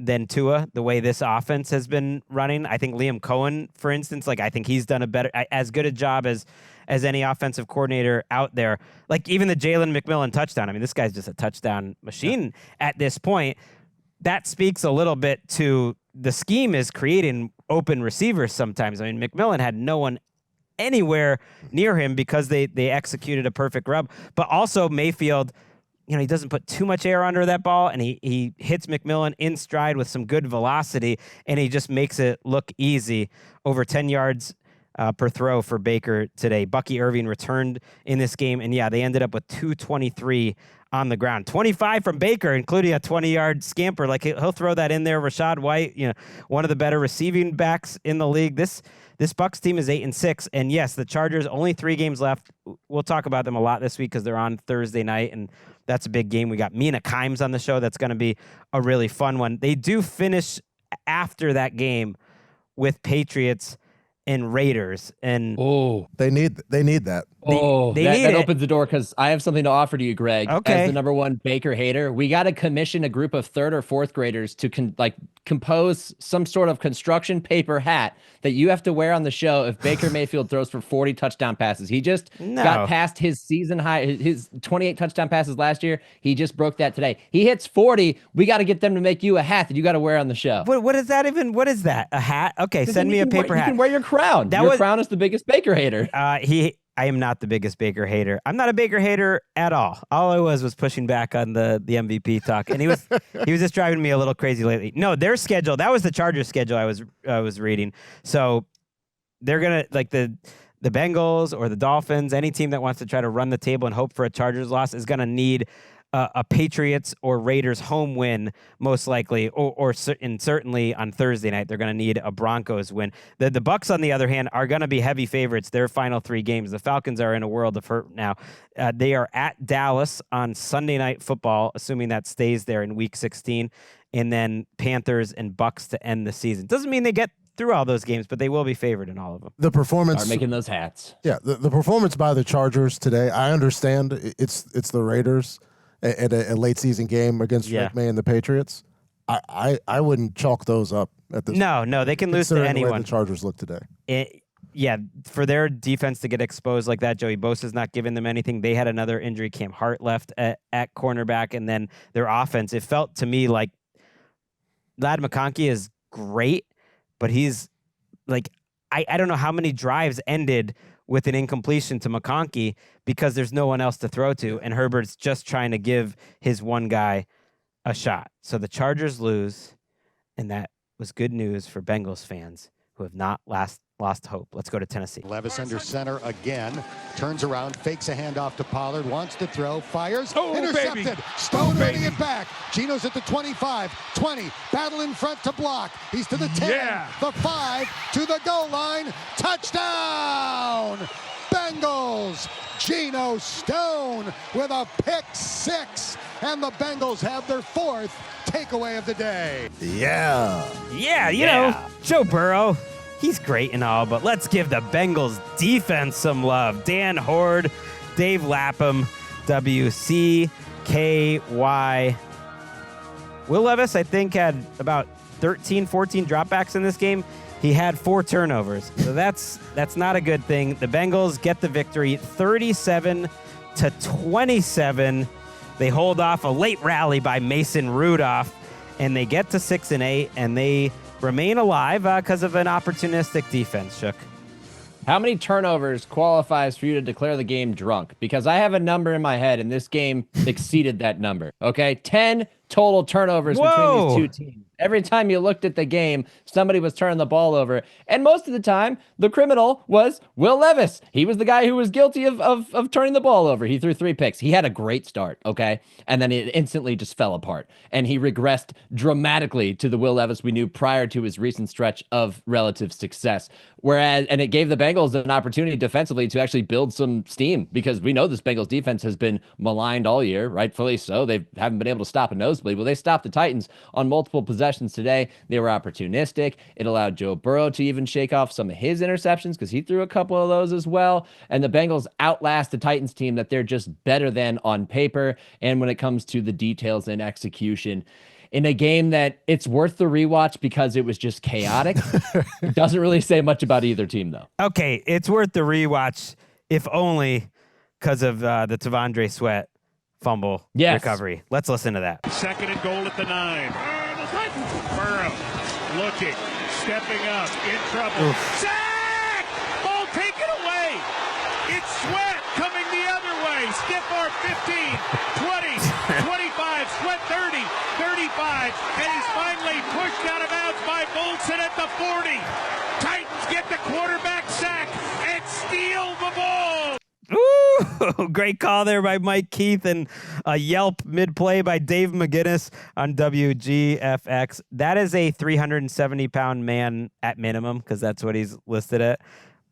than Tua, the way this offense has been running. I think Liam Cohen, for instance, I think he's done as good a job as any offensive coordinator out there. Like even the Jalen McMillan touchdown. I mean, this guy's just a touchdown machine at this point. That speaks a little bit to the scheme is creating open receivers sometimes. I mean, McMillan had no one anywhere near him because they executed a perfect rub. But also Mayfield, he doesn't put too much air under that ball, and he hits McMillan in stride with some good velocity, and he just makes it look easy. Over 10 yards per throw for Baker today. Bucky Irving returned in this game, and they ended up with 223 on the ground. 25 from Baker, including a 20-yard scamper. He'll throw that in there. Rashad White, one of the better receiving backs in the league. This Bucs team is 8-6, and yes, the Chargers only 3 games left. We'll talk about them a lot this week because they're on Thursday night, and that's a big game. We got Mina Kimes on the show. That's going to be a really fun one. They do finish after that game with Patriots and Raiders, and they need that. That opens the door because I have something to offer to you, Greg. Okay. As the number one Baker hater, we got to commission a group of 3rd or 4th graders to compose some sort of construction paper hat that you have to wear on the show if Baker Mayfield throws for 40 touchdown passes. He just got past his season high, his 28 touchdown passes last year. He just broke that today. He hits 40. We got to get them to make you a hat that you got to wear on the show. What is that even? What is that? A hat? Okay, send me a paper hat. You can wear your crown. Your crown is the biggest Baker hater. I am not the biggest Baker hater. I'm not a Baker hater at all. All I was pushing back on the MVP talk, and he was just driving me a little crazy lately. No, their schedule, that was the Chargers schedule I was reading. So they're gonna like the Bengals or the Dolphins, any team that wants to try to run the table and hope for a Chargers loss is gonna need a Patriots or Raiders home win, most likely, and certainly on Thursday night, they're going to need a Broncos win. The Bucs, on the other hand, are going to be heavy favorites. Their final 3 games. The Falcons are in a world of hurt now. They are at Dallas on Sunday Night Football, assuming that stays there in Week 16, and then Panthers and Bucs to end the season. Doesn't mean they get through all those games, but they will be favored in all of them. The performance, start making those hats. Yeah, the performance by the Chargers today. I understand it's the Raiders. At a late season game against Drake May and the Patriots, I wouldn't chalk those up at this. No, they can lose to anyone. The way the Chargers look today. For their defense to get exposed like that, Joey Bosa's not giving them anything. They had another injury. Cam Hart left at cornerback, and then their offense. It felt to me like Ladd McConkey is great, but he's like I don't know how many drives ended with an incompletion to McConkey because there's no one else to throw to, and Herbert's just trying to give his one guy a shot. So the Chargers lose, and that was good news for Bengals fans who have not lost hope. Let's go to Tennessee. Levis under center again, turns around, fakes a handoff to Pollard, wants to throw, fires, intercepted. Baby. Stone running it back. Geno's at the 25, 20, battle in front to block. He's to the 10, the 5, to the goal line. Touchdown! Bengals! Geno Stone with a pick 6, and the Bengals have their 4th takeaway of the day. Yeah, you know, Joe Burrow. He's great and all, but let's give the Bengals defense some love. Dan Horde, Dave Lapham, WCKY. Will Levis, I think, had about 13, 14 dropbacks in this game. He had 4 turnovers, so that's not a good thing. The Bengals get the victory, 37-27. They hold off a late rally by Mason Rudolph, and they get to 6-8, and they remain alive because of an opportunistic defense, Shook. How many turnovers qualifies for you to declare the game drunk? Because I have a number in my head, and this game exceeded that number. Okay, 10 total turnovers between these 2 teams. Every time you looked at the game, somebody was turning the ball over. And most of the time, the criminal was Will Levis. He was the guy who was guilty of turning the ball over. He threw 3 picks. He had a great start, okay? And then it instantly just fell apart. And he regressed dramatically to the Will Levis we knew prior to his recent stretch of relative success. And it gave the Bengals an opportunity defensively to actually build some steam, because we know this Bengals defense has been maligned all year, rightfully so. They haven't been able to stop a nosebleed. Well, they stopped the Titans on multiple possessions today. They were opportunistic. It allowed Joe Burrow to even shake off some of his interceptions because he threw a couple of those as well. And the Bengals outlast the Titans team that they're just better than on paper. And when it comes to the details and execution, in a game that it's worth the rewatch because it was just chaotic. It doesn't really say much about either team, though. Okay, it's worth the rewatch, if only because of the Tavondre Sweat fumble recovery. Let's listen to that. 2nd and goal at the 9. Burrow looking, stepping up, in trouble. Sack! Ball taken away. It's Sweat coming the other way. Stiff arm 15, 20, 25, Sweat 30, 35, and he's finally pushed out of bounds by Bolson at the 40. Titans get the quarterback sack and steal the ball. Ooh, great call there by Mike Keith, and a yelp mid-play by Dave McGinnis on WGFX. That is a 370-pound man at minimum, because that's what he's listed at,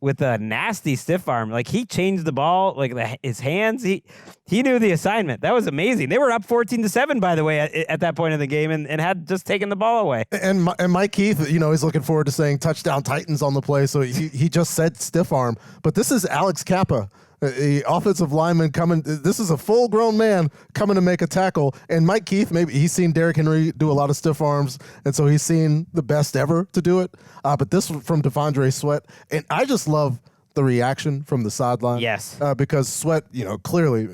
with a nasty stiff arm. Like, he changed the ball, like his hands. He knew the assignment. That was amazing. They were up 14-7, by the way, at that point in the game, and had just taken the ball away. And Mike Keith, you know, he's looking forward to saying touchdown Titans on the play, so he just said stiff arm. But this is Alex Kappa, the offensive lineman coming. This is a full-grown man coming to make a tackle. And Mike Keith, maybe he's seen Derrick Henry do a lot of stiff arms, and so he's seen the best ever to do it. But this from Tavondre Sweat, and I just love the reaction from the sideline. Yes, because Sweat, you know, clearly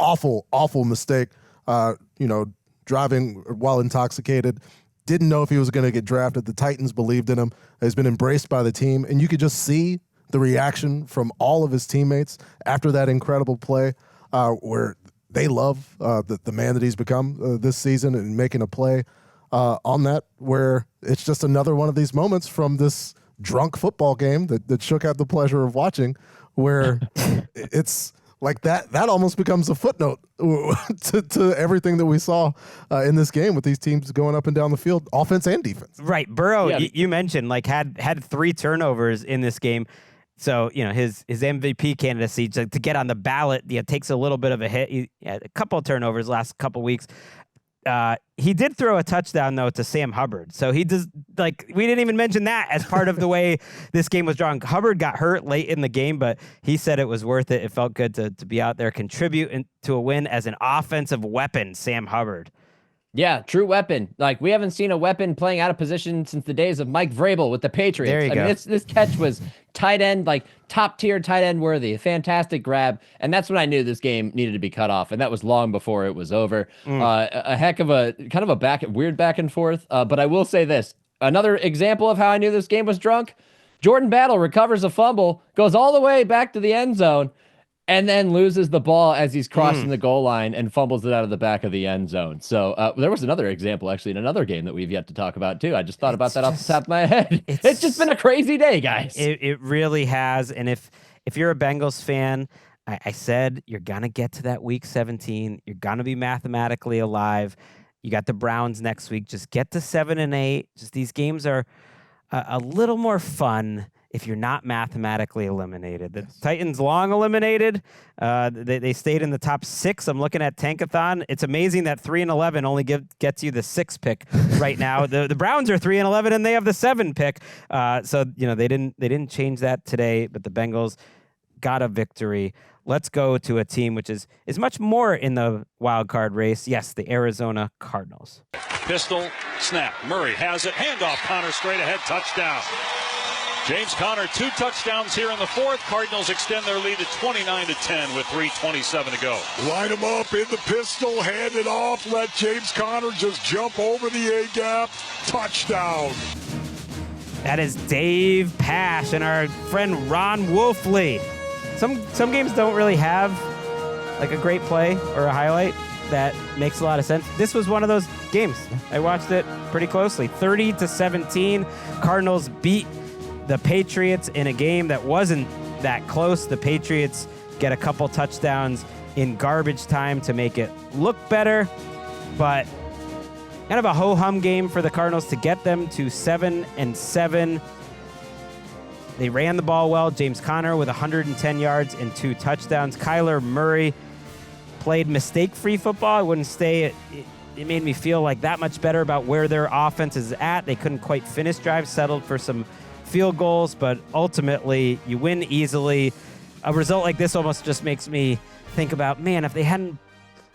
awful mistake. You know, driving while intoxicated. Didn't know if he was going to get drafted. The Titans believed in him. He's been embraced by the team, and you could just see the reaction from all of his teammates after that incredible play, where they love the man that he's become this season and making a play on that, where it's just another one of these moments from this drunk football game that Shook had the pleasure of watching, where it's like that almost becomes a footnote to everything that we saw in this game with these teams going up and down the field, offense and defense. Right. Burrow, you mentioned, like had 3 turnovers in this game. So, his MVP candidacy to get on the ballot, takes a little bit of a hit. He had a couple of turnovers last couple of weeks. He did throw a touchdown, though, to Sam Hubbard. So he does, we didn't even mention that as part of the way this game was drawn. Hubbard got hurt late in the game, but he said it was worth it. It felt good to be out there, contribute to a win as an offensive weapon, Sam Hubbard. Yeah, true weapon. Like, we haven't seen a weapon playing out of position since the days of Mike Vrabel with the Patriots. There you go. Mean, this catch was tight end, like top tier tight end worthy. A fantastic grab. And that's when I knew this game needed to be cut off. And that was long before it was over. A heck of a kind of a weird back and forth. But I will say this. Another example of how I knew this game was drunk. Jordan Battle recovers a fumble, goes all the way back to the end zone, and then loses the ball as he's crossing the goal line and fumbles it out of the back of the end zone. So there was another example, actually, in another game that we've yet to talk about, too. I just thought about that off the top of my head. It's just been a crazy day, guys. It really has. And if you're a Bengals fan, I said you're going to get to that week 17. You're going to be mathematically alive. You got the Browns next week. Just get to 7-8. Just these games are a little more fun if you're not mathematically eliminated. The Titans long eliminated. They stayed in the top 6. I'm looking at Tankathon. It's amazing that 3-11 only gets you the 6th pick right now. The Browns are 3-11 and they have the 7th pick. So they didn't change that today, but the Bengals got a victory. Let's go to a team which is much more in the wild card race. Yes, the Arizona Cardinals. Pistol snap. Murray has it. Handoff. Connor straight ahead. Touchdown. James Conner, 2 touchdowns here in the 4th. Cardinals extend their lead to 29-10 with 3:27 to go. Line him up in the pistol, hand it off, let James Conner just jump over the A-gap. Touchdown. That is Dave Pasch and our friend Ron Wolfley. Some games don't really have like a great play or a highlight that makes a lot of sense. This was one of those games. I watched it pretty closely. 30-17. Cardinals beat the Patriots in a game that wasn't that close. The Patriots get a couple touchdowns in garbage time to make it look better, but kind of a ho-hum game for the Cardinals to get them to 7-7. They ran the ball well. James Conner with 110 yards and 2 touchdowns. Kyler Murray played mistake-free football. I wouldn't say it made me feel like that much better about where their offense is at. They couldn't quite finish drives, settled for some field goals, but ultimately you win easily. A result like this almost just makes me think about, man, if they hadn't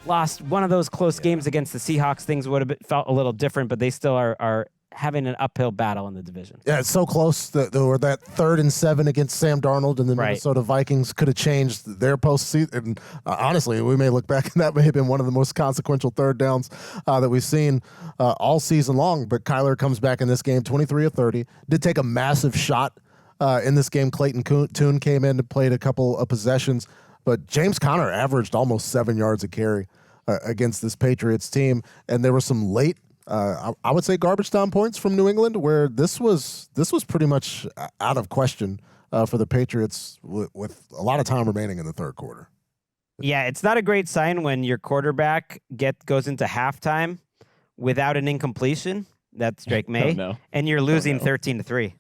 lost one of those close games against the Seahawks, things would have felt a little different, but they still are having an uphill battle in the division. Yeah, it's so close that that 3rd and 7 against Sam Darnold and the Minnesota Vikings could have changed their postseason. And honestly, we may look back and that may have been one of the most consequential 3rd downs that we've seen all season long. But Kyler comes back in this game, 23 of 30. Did take a massive shot in this game. Clayton Tune came in and played a couple of possessions. But James Conner averaged almost 7 yards a carry against this Patriots team. And there were some late I would say garbage time points from New England, where this was pretty much out of question for the Patriots with a lot of time remaining in the 3rd quarter. Yeah, it's not a great sign when your quarterback goes into halftime without an incompletion. That's Drake May, and you're losing 13-3.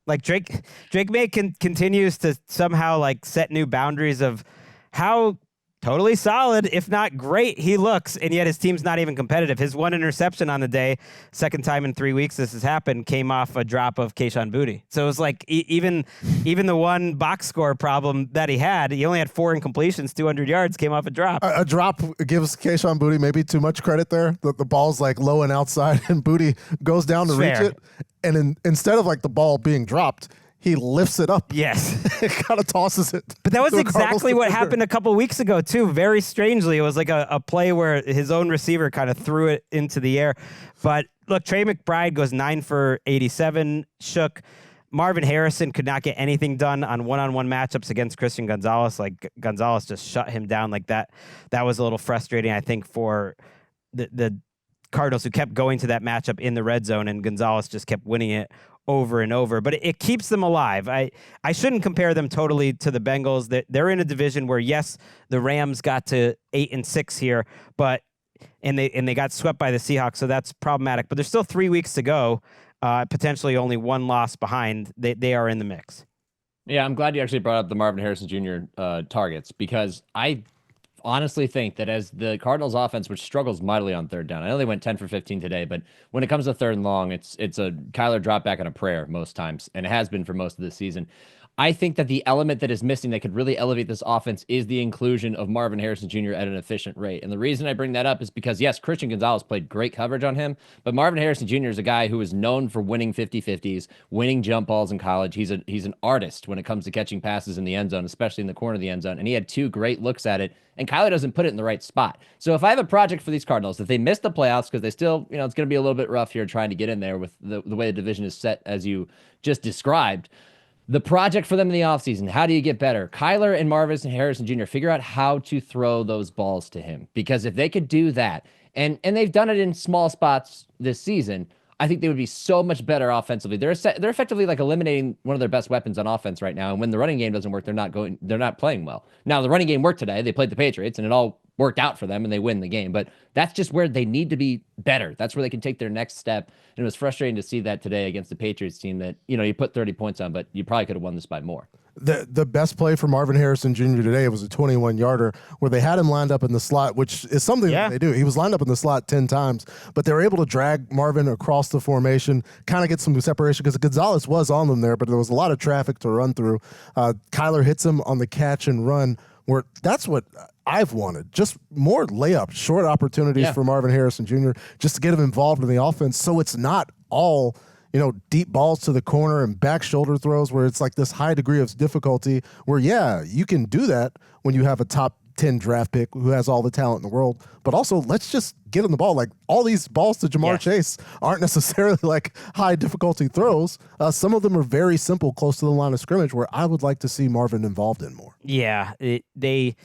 Like Drake May continues to somehow like set new boundaries of how totally solid, if not great, he looks, and yet his team's not even competitive. His 1 interception on the day, 2nd time in 3 weeks this has happened, came off a drop of Kayshon Boutte. So it was like even the one box score problem that he only had 4 incompletions, 200 yards, came off a drop. A drop gives Kayshon Boutte maybe too much credit there. The ball's like low and outside, and Boutte goes down to reach it, and instead of like the ball being dropped, he lifts it up. Yes. It kind of tosses it. But that was exactly what happened a couple weeks ago, too. Very strangely. It was like a play where his own receiver kind of threw it into the air. But look, Trey McBride goes 9 for 87. Shook. Marvin Harrison could not get anything done on one-on-one matchups against Christian Gonzalez. Like, Gonzalez just shut him down like that. That was a little frustrating, I think, for the Cardinals, who kept going to that matchup in the red zone, and Gonzalez just kept winning it over and over. But it keeps them alive. I shouldn't compare them totally to the Bengals. They're in a division where, yes, the Rams got to 8-6 here, but and they got swept by the Seahawks, so that's problematic. But there's still 3 weeks to go. Potentially only one loss behind. They are in the mix. Yeah, I'm glad you actually brought up the Marvin Harrison Jr. Targets, because I honestly think that as the Cardinals offense, which struggles mightily on third down, I know they went 10 for 15 today, but when it comes to third and long, it's a Kyler drop back on a prayer most times, and it has been for most of this season. I think that the element that is missing that could really elevate this offense is the inclusion of Marvin Harrison Jr. at an efficient rate. And the reason I bring that up is because, yes, Christian Gonzalez played great coverage on him, but Marvin Harrison Jr. is a guy who is known for winning 50-50s, winning jump balls in college. He's an artist when it comes to catching passes in the end zone, especially in the corner of the end zone. And he had 2 great looks at it, and Kyler doesn't put it in the right spot. So if I have a project for these Cardinals, if they miss the playoffs, because they still, it's going to be a little bit rough here trying to get in there with the way the division is set, as you just described, the project for them in the offseason, how do you get better? Kyler and Marvin Harrison Jr., figure out how to throw those balls to him. Because if they could do that, and they've done it in small spots this season, I think they would be so much better offensively. They're effectively like eliminating one of their best weapons on offense right now. And when the running game doesn't work, they're not playing well. Now, the running game worked today. They played the Patriots, and it all worked out for them, and they win the game. But that's just where they need to be better. That's where they can take their next step. And it was frustrating to see that today against the Patriots team that, you put 30 points on, but you probably could have won this by more. The best play for Marvin Harrison Jr. today was a 21-yarder where they had him lined up in the slot, which is something that they do. He was lined up in the slot 10 times, but they were able to drag Marvin across the formation, kind of get some separation, because Gonzalez was on them there, but there was a lot of traffic to run through. Kyler hits him on the catch and run, where that's what I've wanted. Just more layup, short opportunities for Marvin Harrison Jr., just to get him involved in the offense, so it's not all deep balls to the corner and back shoulder throws where it's like this high degree of difficulty where, you can do that when you have a top 10 draft pick who has all the talent in the world. But also, let's just get him the ball. Like, all these balls to Jamar Chase aren't necessarily like high difficulty throws. Some of them are very simple, close to the line of scrimmage, where I would like to see Marvin involved in more. Yeah, they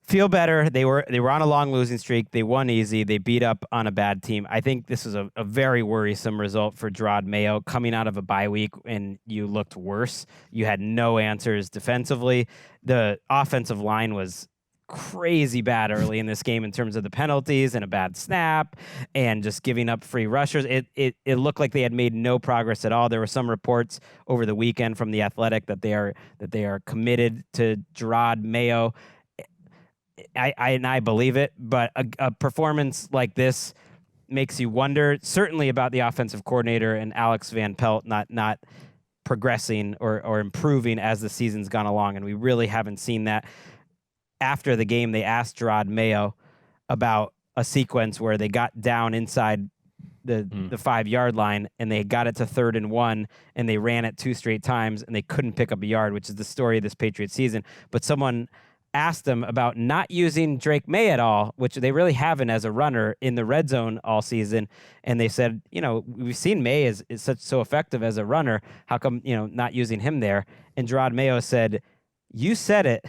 feel better. They were on a long losing streak. They won easy. They beat up on a bad team. I think this is a very worrisome result for Gerard Mayo coming out of a bye week, and you looked worse. You had no answers defensively. The offensive line was crazy bad early in this game in terms of the penalties and a bad snap and just giving up free rushers. It looked like they had made no progress at all. There were some reports over the weekend from The Athletic that they are committed to Gerard Mayo. I believe it, but a performance like this makes you wonder, certainly about the offensive coordinator and Alex Van Pelt not progressing or improving as the season's gone along, and we really haven't seen that. After the game, they asked Gerard Mayo about a sequence where they got down inside the 5-yard line, and they got it to 3rd and 1, and they ran it 2 straight times, and they couldn't pick up a yard, which is the story of this Patriots season. But someone asked them about not using Drake May at all, which they really haven't as a runner in the red zone all season. And they said, we've seen May is so effective as a runner. How come, not using him there? And Gerard Mayo said, "You said it,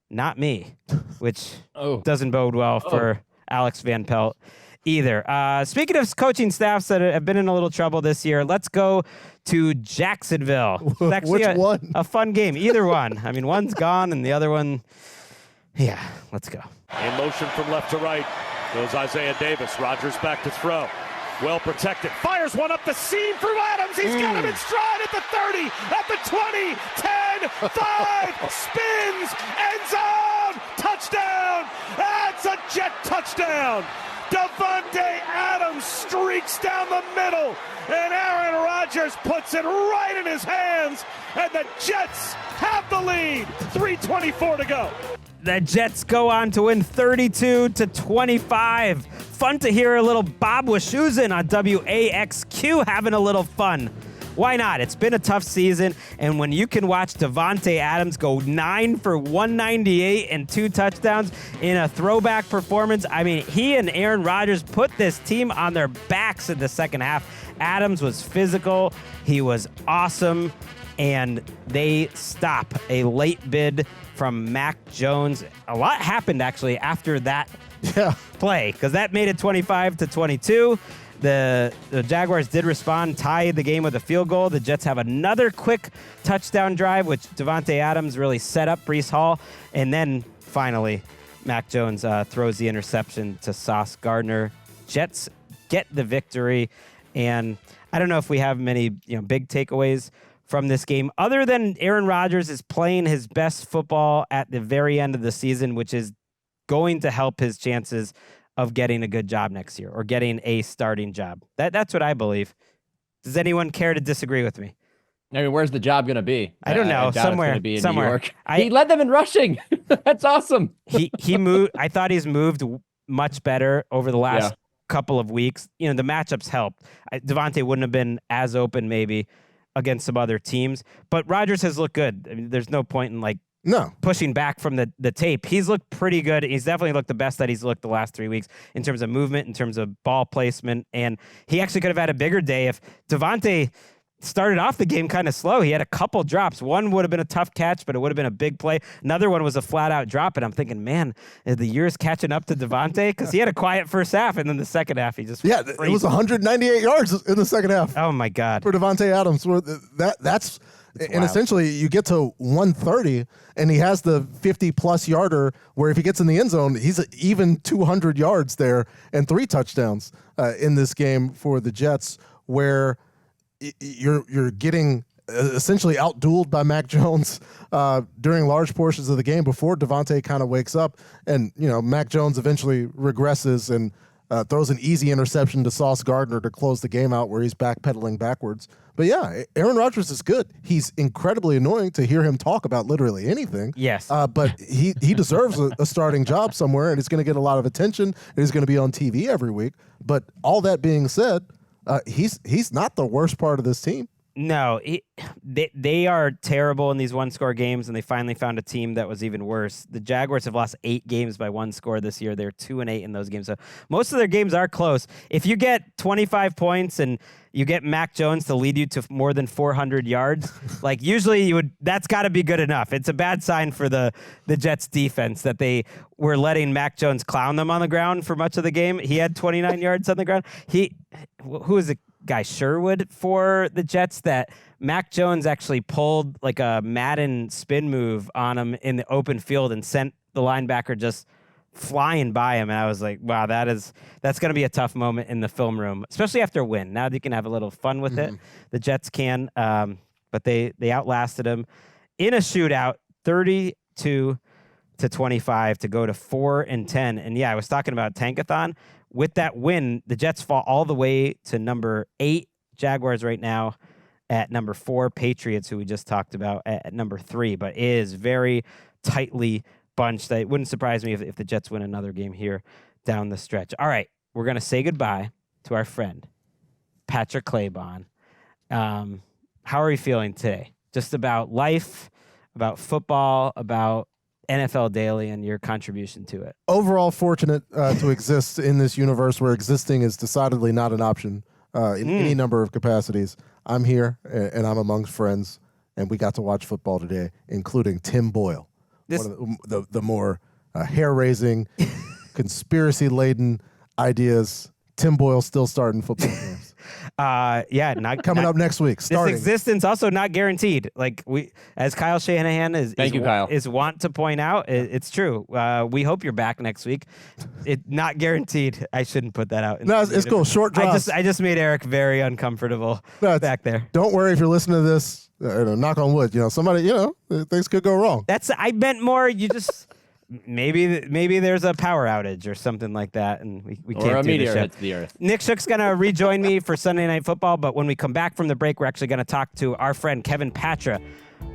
not me," which doesn't bode well for Alex Van Pelt either. Speaking of coaching staffs that have been in a little trouble this year, let's go to Jacksonville. It's actually a fun game. Either one. I mean, one's gone and the other one... Yeah, let's go. In motion from left to right goes Isaiah Davis. Rodgers back to throw. Well protected. Fires one up the seam through Adams. He's got him in stride at the 30, at the 20, 10, 5, spins, end zone, touchdown. That's a Jet touchdown. Davante Adams streaks down the middle, and Aaron Rodgers puts it right in his hands, and the Jets have the lead. 3:24 to go. The Jets go on to win 32-25. Fun to hear a little Bob Wischusen on WAXQ having a little fun. Why not? It's been a tough season, and when you can watch Davante Adams go 9 for 198 and 2 touchdowns in a throwback performance, I mean, he and Aaron Rodgers put this team on their backs in the second half, Adams was physical. He was awesome. And they stop a late bid from Mac Jones. A lot happened, actually, after that play, because that made it 25-22. The Jaguars did respond, tie the game with a field goal. The Jets have another quick touchdown drive, which Davante Adams really set up Breece Hall. And then, finally, Mac Jones throws the interception to Sauce Gardner. Jets get the victory. And I don't know if we have many big takeaways from this game, other than Aaron Rodgers is playing his best football at the very end of the season, which is going to help his chances of getting a good job next year or getting a starting job. That's what I believe. Does anyone care to disagree with me? I mean, where's the job going to be? I don't know. I doubt Somewhere. It's gonna be in somewhere. New York. He led them in rushing. That's awesome. He moved. I thought he's moved much better over the last couple of weeks. The matchups helped. Davante wouldn't have been as open maybe against some other teams, but Rodgers has looked good. I mean, there's no point in pushing back from the tape. He's looked pretty good. He's definitely looked the best that he's looked the last 3 weeks in terms of movement, in terms of ball placement, and he actually could have had a bigger day if Davante started off the game kind of slow. He had a couple drops. One would have been a tough catch, but it would have been a big play. Another one was a flat-out drop, and I'm thinking, man, the year's catching up to Davante, because he had a quiet first half, and then the second half, he just it was 198 yards in the second half. Oh, my God. For Davante Adams. That's and wild. essentially you get to 130, and he has the 50-plus yarder where if he gets in the end zone, he's even 200 yards there and 3 touchdowns in this game for the Jets, where you're getting essentially outdueled by Mac Jones during large portions of the game before Davante kind of wakes up. And, Mac Jones eventually regresses and throws an easy interception to Sauce Gardner to close the game out where he's backpedaling backwards. But, yeah, Aaron Rodgers is good. He's incredibly annoying to hear him talk about literally anything. Yes. But he deserves a starting job somewhere, and he's going to get a lot of attention, and he's going to be on TV every week. But all that being said, he's not the worst part of this team. No, they are terrible in these one-score games, and they finally found a team that was even worse. The Jaguars have lost 8 games by 1 score this year. They're 2-8 in those games. So most of their games are close. If you get 25 points and you get Mac Jones to lead you to more than 400 yards, usually that's got to be good enough. It's a bad sign for the Jets defense that they were letting Mac Jones clown them on the ground for much of the game. He had 29 yards on the ground. Who is it? Guy Sherwood for the Jets that Mac Jones actually pulled like a Madden spin move on him in the open field and sent the linebacker just flying by him. And I was like, wow, that's going to be a tough moment in the film room, especially after a win. Now you can have a little fun with it. The Jets can, but they outlasted him in a shootout, 32-25 to go to 4-10. And yeah, I was talking about Tankathon. With that win, the Jets fall all the way to number 8. Jaguars right now at number 4. Patriots, who we just talked about, at number 3. But it is very tightly bunched. It wouldn't surprise me if the Jets win another game here down the stretch. All right, we're going to say goodbye to our friend, Patrick Claybon. How are you feeling today? Just about life, about football, about NFL Daily and your contribution to it. Overall, fortunate to exist in this universe where existing is decidedly not an option in any number of capacities. I'm here, and I'm amongst friends, and we got to watch football today, including Tim Boyle, one of the more hair-raising, conspiracy-laden ideas. Tim Boyle still starting football games. Not coming up next week. Starting. This existence also not guaranteed. As Kyle Shanahan is wont to point out, it's true. We hope you're back next week. It not guaranteed. I shouldn't put that out. No, it's cool. Short drops. I just made Eric very uncomfortable back there. Don't worry if you're listening to this. Knock on wood. Somebody. Things could go wrong. I meant more. You just. Maybe there's a power outage or something like that, and we can't or a do meteor the hits the earth. Nick Shook's going to rejoin me for Sunday Night Football, but when we come back from the break, we're actually going to talk to our friend Kevin Patra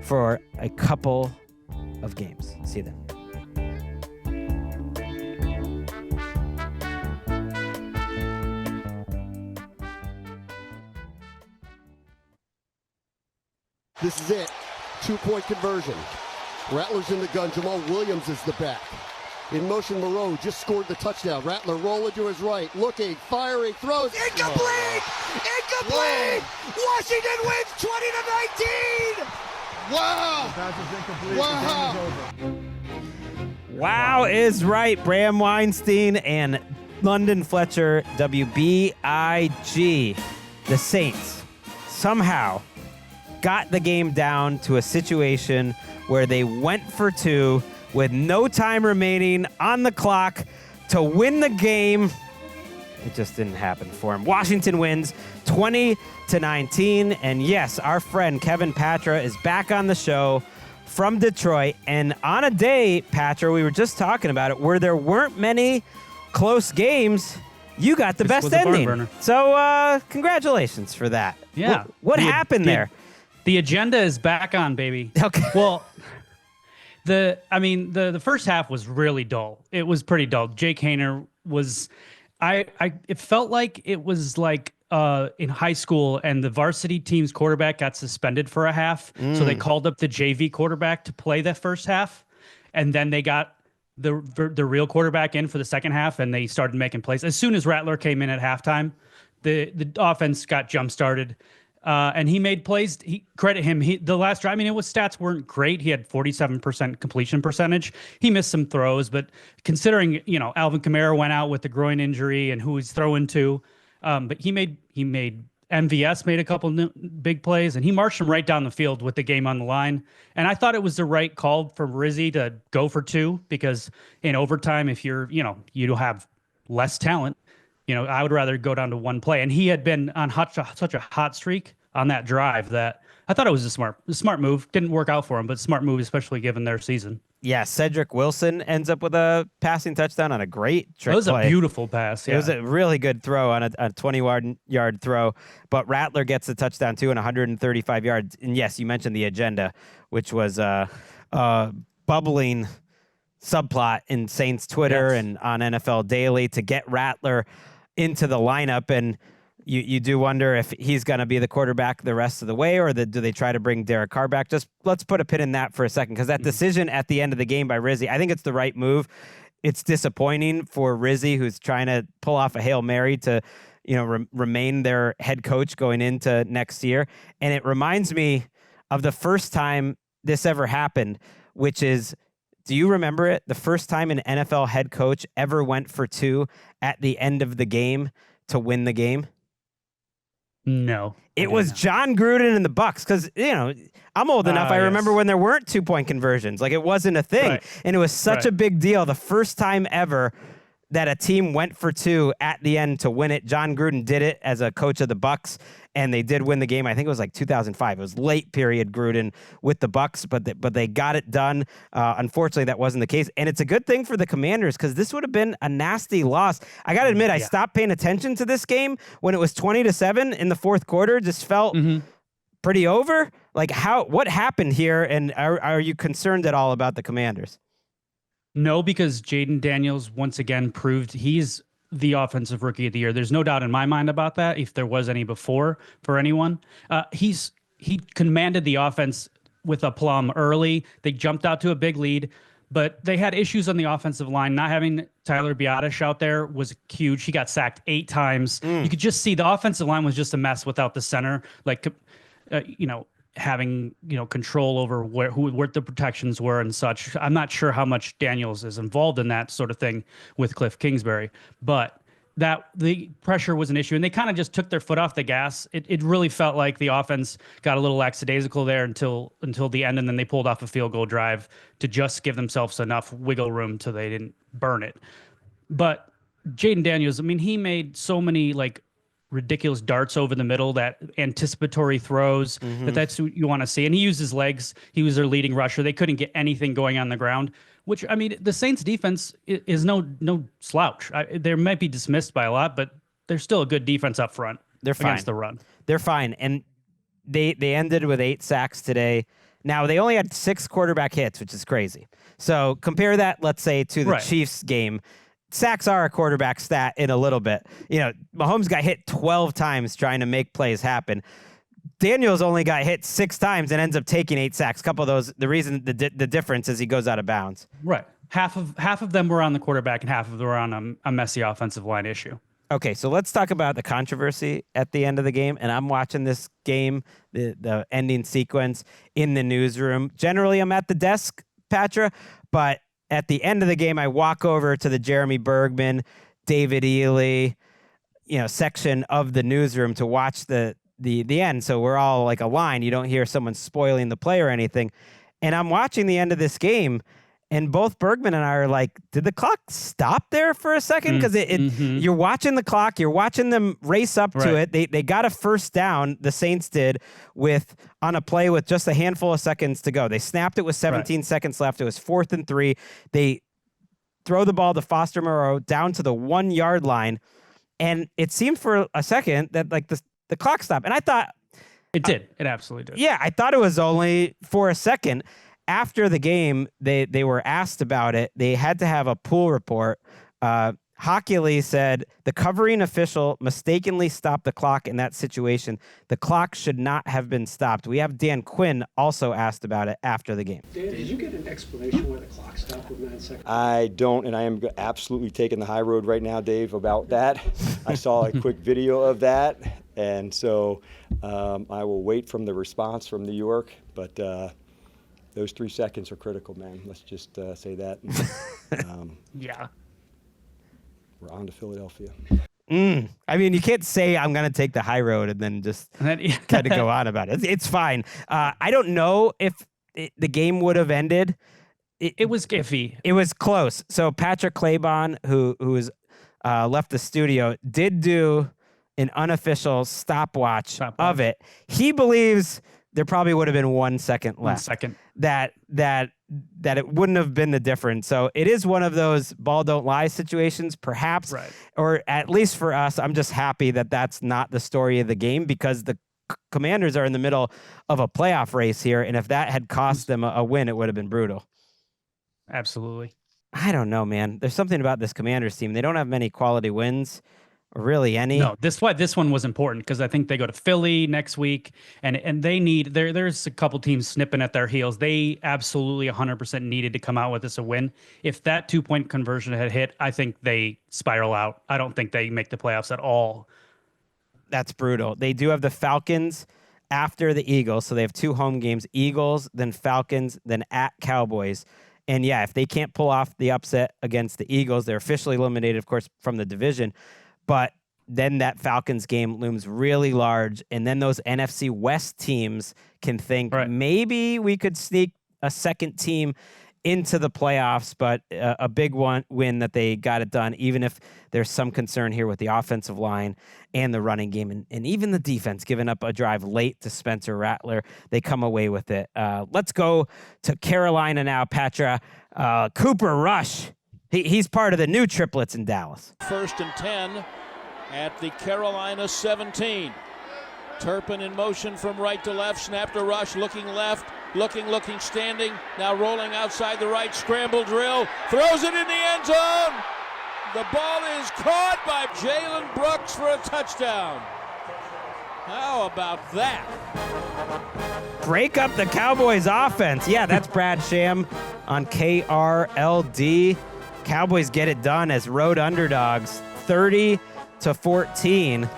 for a couple of games. See you then. This is it. 2-point conversion. Rattlers in the gun. Jamal Williams is the back. In motion, Moreau just scored the touchdown. Rattler rolling to his right, looking, firing, throws. Incomplete! Incomplete! Washington wins 20-19! Wow! Wow! Wow is right. Bram Weinstein and London Fletcher, WBIG. The Saints somehow got the game down to a situation where they went for two with no time remaining on the clock to win the game. It just didn't happen for him. Washington wins 20-19. And yes, our friend Kevin Patra is back on the show from Detroit. And on a day, Patra, we were just talking about it, where there weren't many close games, you got the best ending. So congratulations for that. Yeah. What happened there? The agenda is back on, baby. Okay. Well, the first half was really dull. It was pretty dull. Jake Haener was, it felt like it was like in high school and the varsity team's quarterback got suspended for a half. So they called up the JV quarterback to play that first half. And then they got the real quarterback in for the second half and they started making plays. As soon as Rattler came in at halftime, the offense got jump started. And he made plays. Credit him. The last drive, his stats weren't great. He had 47% completion percentage. He missed some throws, but considering, Alvin Kamara went out with the groin injury and who he's throwing to, but he made MVS made a couple big plays and he marched him right down the field with the game on the line. And I thought it was the right call for Rizzi to go for two because in overtime, if you're, you have less talent, I would rather go down to one play. And he had been on such a hot streak on that drive that I thought it was a smart move. Didn't work out for him, but smart move, especially given their season. Yeah, Cedric Wilson ends up with a passing touchdown on a great trick play. It was a beautiful pass. Yeah. It was a really good throw on a 20-yard throw. But Rattler gets the touchdown, too, and 135 yards. And, yes, you mentioned the agenda, which was a bubbling subplot in Saints Twitter and on NFL Daily to get Rattler into the lineup, and you do wonder if he's going to be the quarterback the rest of the way, or do they try to bring Derek Carr back? Just let's put a pin in that for a second, because that decision at the end of the game by Rizzi, I think it's the right move. It's disappointing for Rizzi, who's trying to pull off a Hail Mary to remain their head coach going into next year, and it reminds me of the first time this ever happened, which is, do you remember it? The first time an NFL head coach ever went for two at the end of the game to win the game? No. It was John Gruden and the Bucs, because, I'm old enough. I remember when there weren't 2-point conversions. Like, it wasn't a thing. Right. And it was such a big deal. The first time ever that a team went for two at the end to win it. John Gruden did it as a coach of the Bucs, and they did win the game. I think it was like 2005. It was late period Gruden with the Bucs, but they got it done. Unfortunately, that wasn't the case, and it's a good thing for the Commanders because this would have been a nasty loss. I got to admit, I stopped paying attention to this game when it was 20-7 in the fourth quarter. Just felt pretty over. Like, what happened here, and are you concerned at all about the Commanders? No, because Jaden Daniels once again proved he's the offensive rookie of the year. There's no doubt in my mind about that, if there was any before for anyone. He commanded the offense with aplomb early. They jumped out to a big lead, but they had issues on the offensive line. Not having Tyler Biadasz out there was huge. He got sacked 8 times. You could just see the offensive line was just a mess without the center. Having control over where the protections were and such. I'm not sure how much Daniels is involved in that sort of thing with Cliff Kingsbury, but that the pressure was an issue, and they kind of just took their foot off the gas. It really felt like the offense got a little lackadaisical there until the end, and then they pulled off a field goal drive to just give themselves enough wiggle room so they didn't burn it. But Jaden Daniels, he made so many ridiculous darts over the middle, that anticipatory throws, that's what you want to see. And he used his legs. He was their leading rusher. They couldn't get anything going on the ground, which, the Saints defense is no slouch. They might be dismissed by a lot, but they're still a good defense up front. They're fine against the run. They're fine. And they ended with 8 sacks today. Now, they only had 6 quarterback hits, which is crazy. So compare that, let's say, to the Chiefs game. Sacks are a quarterback stat in a little bit. Mahomes got hit 12 times trying to make plays happen. Daniels only got hit 6 times and ends up taking 8 sacks. A couple of those, the reason, the difference is he goes out of bounds. Right. half of them were on the quarterback and half of them were on a messy offensive line issue. Okay, so let's talk about the controversy at the end of the game. And I'm watching this game, the ending sequence in the newsroom. Generally, I'm at the desk, Patra, but at the end of the game, I walk over to the Jeremy Bergman, David Ely, section of the newsroom to watch the end. So we're all like aligned. You don't hear someone spoiling the play or anything. And I'm watching the end of this game, and both Bergman and I are like, did the clock stop there for a second? Because you're watching the clock, you're watching them race up to it. They got a first down, the Saints did, on a play with just a handful of seconds to go. They snapped it with 17 seconds left. It was 4th and 3. They throw the ball to Foster Moreau down to the 1 yard line. And it seemed for a second that like the clock stopped. And I thought it did. It absolutely did. Yeah, I thought it was only for a second. After the game, they were asked about it. They had to have a pool report. Hockley said the covering official mistakenly stopped the clock in that situation. The clock should not have been stopped. We have Dan Quinn also asked about it after the game. Dan, did you get an explanation why the clock stopped with 9 seconds? I don't, and I am absolutely taking the high road right now, Dave, about that. I saw a quick video of that, and so I will wait from the response from New York, but those 3 seconds are critical, man. Let's just say that. Yeah. We're on to Philadelphia. I mean, you can't say I'm going to take the high road and then just kind of go on about it. It's fine. I don't know if the game would have ended. It was iffy. It was close. So Patrick Claybon, who was left the studio, did do an unofficial stopwatch of it. He believes there probably would have been 1 second left. 1 second. That it wouldn't have been the difference. So it is one of those ball don't lie situations, perhaps, or at least for us. I'm just happy that that's not the story of the game, because the Commanders are in the middle of a playoff race here, and if that had cost them a win, it would have been brutal. Absolutely. I don't know, man. There's something about this Commanders team. They don't have many quality wins. Really, any? No, this one was important because I think they go to Philly next week, and they need there's a couple teams snipping at their heels. They absolutely 100% needed to come out with this a win. If that 2-point conversion had hit, I think they spiral out. I don't think they make the playoffs at all. That's brutal. They do have the Falcons after the Eagles, so they have 2 home games: Eagles, then Falcons, then at Cowboys. And yeah, if they can't pull off the upset against the Eagles, they're officially eliminated, of course, from the division. But then that Falcons game looms really large, and then those NFC West teams can think maybe we could sneak a second team into the playoffs, but a big win that they got it done, even if there's some concern here with the offensive line and the running game, and even the defense giving up a drive late to Spencer Rattler. They come away with it. Let's go to Carolina now, Patra. Cooper Rush. He's part of the new triplets in Dallas. 1st and 10 at the Carolina 17. Turpin in motion from right to left. Snap to Rush, looking left, looking, standing. Now rolling outside the right, scramble drill. Throws it in the end zone. The ball is caught by Jalen Brooks for a touchdown. How about that? Break up the Cowboys offense. Yeah, that's Brad Sham on KRLD. Cowboys get it done as road underdogs, 30-14.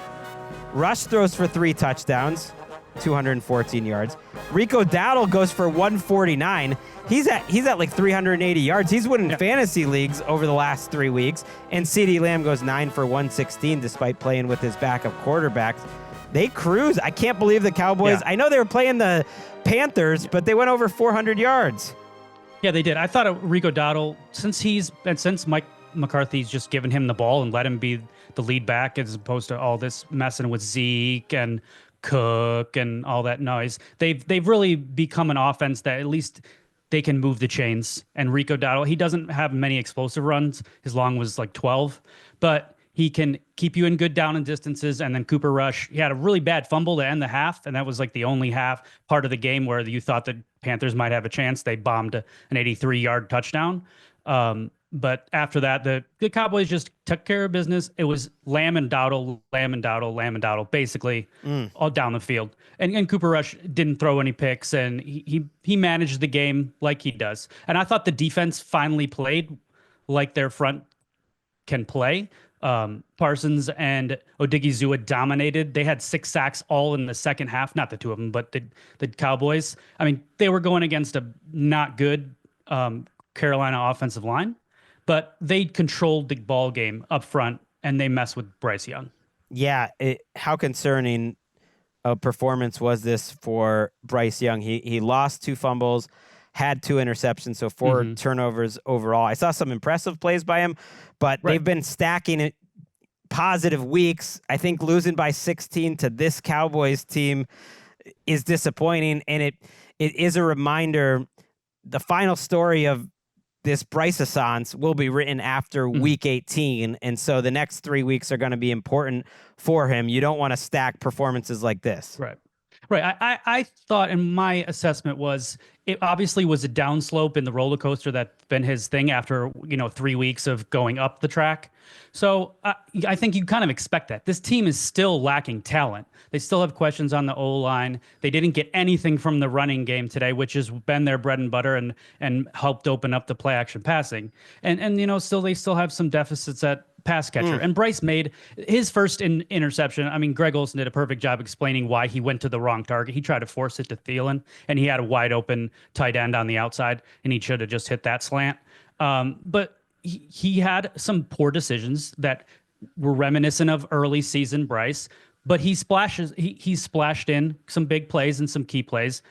Rush throws for 3 touchdowns, 214 yards. Rico Dowdle goes for 149. He's at like 380 yards. He's winning fantasy leagues over the last 3 weeks. And CeeDee Lamb goes 9 for 116 despite playing with his backup quarterbacks. They cruise. I can't believe the Cowboys. I know they were playing the Panthers, but they went over 400 yards. Yeah, they did. I thought Rico Dowdle, since Mike McCarthy's just given him the ball and let him be the lead back as opposed to all this messing with Zeke and Cook and all that noise, they've really become an offense that at least they can move the chains. And Rico Dowdle, he doesn't have many explosive runs. His long was like 12, but he can keep you in good down and distances. And then Cooper Rush, he had a really bad fumble to end the half, and that was like the only half part of the game where you thought the Panthers might have a chance. They bombed an 83-yard touchdown. But after that, the Cowboys just took care of business. It was Lamb and Dowdle, basically all down the field. And Cooper Rush didn't throw any picks, and he managed the game like he does. And I thought the defense finally played like their front can play. Parsons and Odigizua dominated. They had 6 sacks all in the second half. Not the two of them, but the Cowboys. I mean, they were going against a not good Carolina offensive line, but they controlled the ball game up front, and they messed with Bryce Young. Yeah, how concerning a performance was this for Bryce Young? He lost 2 fumbles, had 2 interceptions, so 4 turnovers overall. I saw some impressive plays by him, but they've been stacking it positive weeks. I think losing by 16 to this Cowboys team is disappointing, and it is a reminder. The final story of this Bryce-assance will be written after week 18, and so the next 3 weeks are going to be important for him. You don't want to stack performances like this. Right. I thought, and my assessment was, it obviously was a downslope in the roller coaster that's been his thing after 3 weeks of going up the track. So I think you kind of expect that. This team is still lacking talent. They still have questions on the O-line. They didn't get anything from the running game today, which has been their bread and butter and helped open up the play action passing. And they still have some deficits at pass catcher. And Bryce made his first interception. I mean, Greg Olsen did a perfect job explaining why he went to the wrong target. He tried to force it to Thielen, and he had a wide open tight end on the outside, and he should have just hit that slant. But he had some poor decisions that were reminiscent of early season Bryce, but he splashed in some big plays and some key plays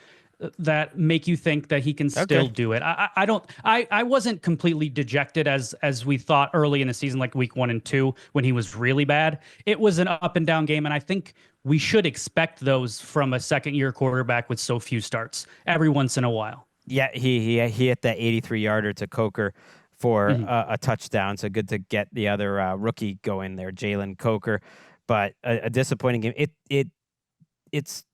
that make you think that he can still do it. I wasn't completely dejected as we thought early in the season, like week 1 and 2, when he was really bad. It was an up and down game, and I think we should expect those from a second-year quarterback with so few starts every once in a while. Yeah, he hit that 83-yarder to Coker for a touchdown. So good to get the other rookie going there, Jalen Coker. But a disappointing game. It's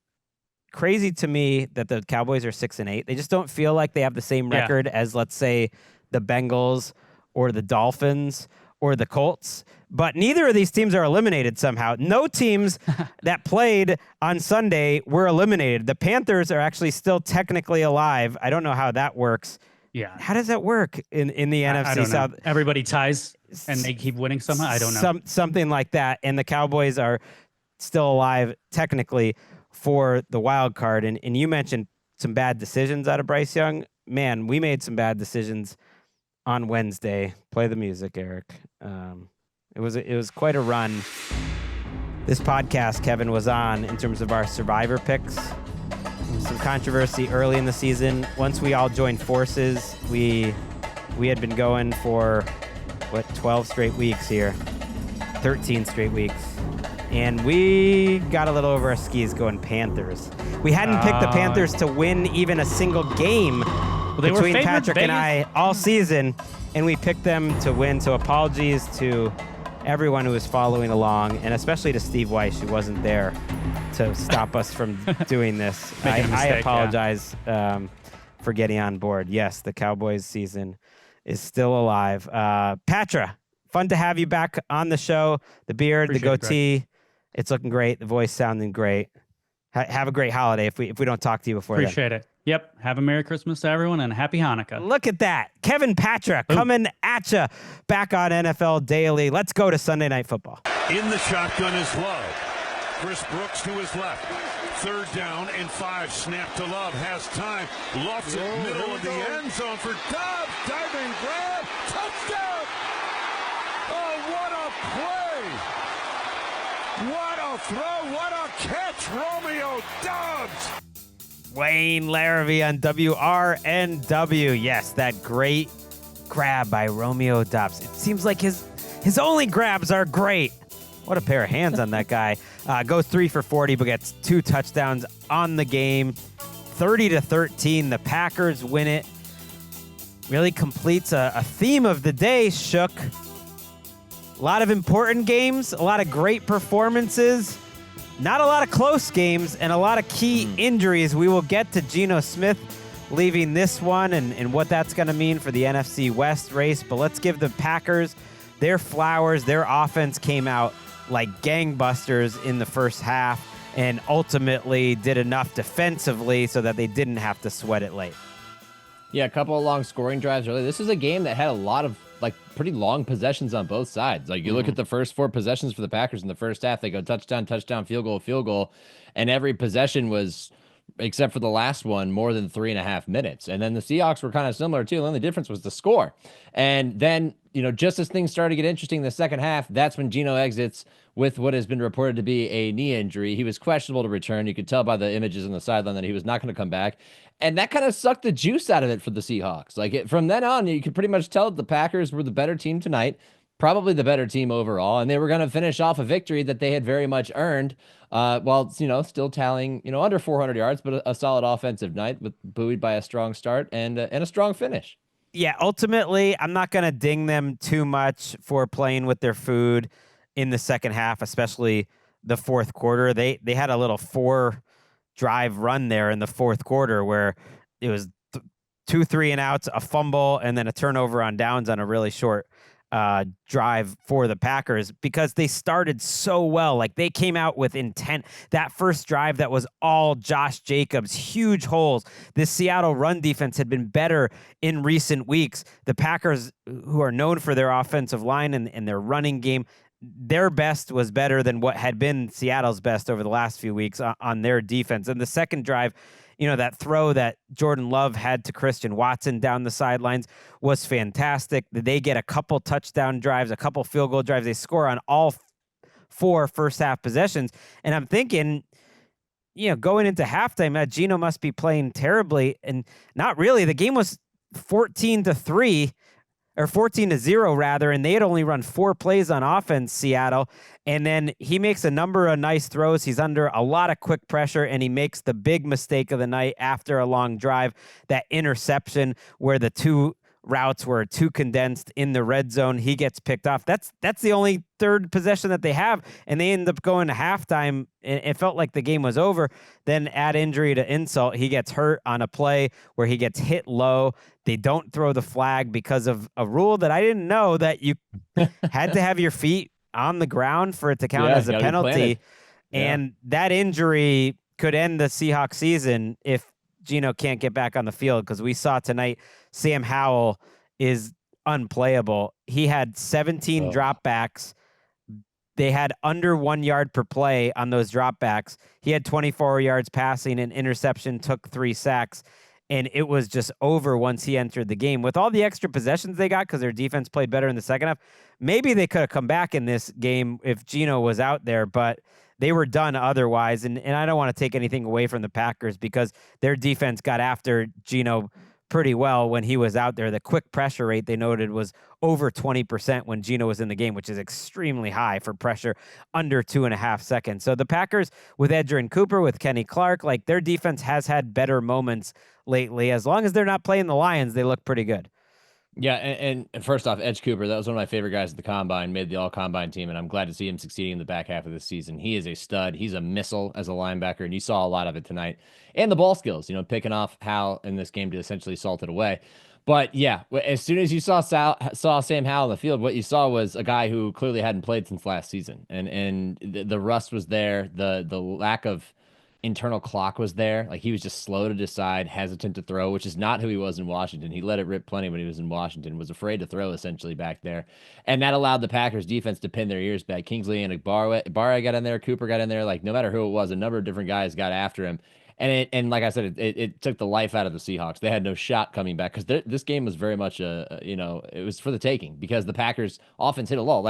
crazy to me that the Cowboys are 6-8. They just don't feel like they have the same record as, let's say, the Bengals or the Dolphins or the Colts. But neither of these teams are eliminated somehow. No teams that played on Sunday were eliminated. The Panthers are actually still technically alive. I don't know how that works. Yeah. How does that work in the NFC South? Everybody ties and they keep winning somehow? I don't know. Something like that. And the Cowboys are still alive technically for the wild card. And you mentioned some bad decisions out of Bryce Young. Man, we made some bad decisions on Wednesday. Play the music, Eric. It was quite a run. This podcast, Kevin, was on in terms of our survivor picks. Some controversy early in the season. Once we all joined forces, we had been going for 12 straight weeks here, 13 straight weeks. And we got a little over our skis going Panthers. We hadn't picked the Panthers to win even a single game between Patrick and I all season, and we picked them to win. So apologies to everyone who was following along, and especially to Steve Weiss, who wasn't there to stop us from doing this. I apologize for getting on board. Yes, the Cowboys season is still alive. Patra, fun to have you back on the show. The beard, the goatee. It's looking great. The voice sounding great. Have a great holiday if we don't talk to you before Appreciate it. Yep. Have a Merry Christmas to everyone and Happy Hanukkah. Look at that. Kevin Patra coming at you back on NFL Daily. Let's go to Sunday Night Football. In the shotgun is Love. Chris Brooks to his left. 3rd down and 5. Snap to Love. Has time. Lofts it middle of the end zone for Dobbs. Diving grab. Touchdown. Oh, what a play. What a throw. What a catch. Romeo Dobbs. Wayne Larrivee on WRNW. Yes, that great grab by Romeo Dobbs. It seems like his only grabs are great. What a pair of hands on that guy. Goes 3 for 40, but gets 2 touchdowns on the game. 30-13. The Packers win it. Really completes a theme of the day, Shook. A lot of important games, a lot of great performances. Not a lot of close games and a lot of key injuries. We will get to Geno Smith leaving this one and what that's going to mean for the NFC West race. But let's give the Packers their flowers. Their offense came out like gangbusters in the first half and ultimately did enough defensively so that they didn't have to sweat it late. Yeah, a couple of long scoring drives early. This is a game that had a lot of pretty long possessions on both sides. Like you look at the first 4 possessions for the Packers in the first half, they go touchdown, touchdown, field goal, and every possession was, except for the last one, more than 3.5 minutes. And then the Seahawks were kind of similar too. The only difference was the score. And then, just as things started to get interesting in the second half, that's when Geno exits with what has been reported to be a knee injury. He was questionable to return. You could tell by the images on the sideline that he was not going to come back. And that kind of sucked the juice out of it for the Seahawks. From then on, you could pretty much tell the Packers were the better team tonight, probably the better team overall, and they were going to finish off a victory that they had very much earned, while, still tallying, under 400 yards, but a solid offensive night buoyed by a strong start and a strong finish. Yeah, ultimately, I'm not going to ding them too much for playing with their food in the second half, especially the fourth quarter. They had a little 4-drive run there in the fourth quarter where it was 2 3-and-outs, a fumble, and then a turnover on downs on a really short drive for the Packers because they started so well. They came out with intent. That first drive that was all Josh Jacobs, huge holes. This Seattle run defense had been better in recent weeks. The Packers, who are known for their offensive line and their running game, their best was better than what had been Seattle's best over the last few weeks on their defense. And the second drive, that throw that Jordan Love had to Christian Watson down the sidelines was fantastic. They get a couple touchdown drives, a couple field goal drives. They score on all 4 first half possessions. And I'm thinking, going into halftime, Geno must be playing terribly. And not really. The game was 14-3. Or 14-0 rather, and they had only run 4 plays on offense, Seattle. And then he makes a number of nice throws. He's under a lot of quick pressure, and he makes the big mistake of the night after a long drive, that interception where the 2 routes were too condensed in the red zone. He gets picked off. That's the only third possession that they have, and they end up going to halftime. It felt like the game was over. Then add injury to insult, he gets hurt on a play where he gets hit low. They don't throw the flag because of a rule that I didn't know, that you had to have your feet on the ground for it to count as a penalty. And that injury could end the Seahawks season if Geno can't get back on the field, because we saw tonight Sam Howell is unplayable. He had 17 dropbacks. They had under 1 yard per play on those dropbacks. He had 24 yards passing, an interception, took 3 sacks, and it was just over once he entered the game. With all the extra possessions they got because their defense played better in the second half, maybe they could have come back in this game if Geno was out there, but they were done otherwise. And I don't want to take anything away from the Packers because their defense got after Geno pretty well when he was out there. The quick pressure rate they noted was over 20% when Geno was in the game, which is extremely high for pressure under 2.5 seconds. So the Packers with Edgerrin Cooper, with Kenny Clark, their defense has had better moments lately. As long as they're not playing the Lions, they look pretty good. Yeah, and first off, Edge Cooper, that was one of my favorite guys at the Combine, made the All-Combine team, and I'm glad to see him succeeding in the back half of this season. He is a stud. He's a missile as a linebacker, and you saw a lot of it tonight. And the ball skills, picking off Howell in this game to essentially salt it away. But yeah, as soon as you saw Sam Howell in the field, what you saw was a guy who clearly hadn't played since last season. And the rust was there, the lack of internal clock was there. He was just slow to decide, hesitant to throw, which is not who he was in Washington. He let it rip plenty when he was in Washington, was afraid to throw essentially back there. And that allowed the Packers defense to pin their ears back. Kingsley and Barra got in there, Cooper got in there, no matter who it was, a number of different guys got after him. And like I said, it took the life out of the Seahawks. They had no shot coming back because this game was very much it was for the taking because the Packers offense hit a lull.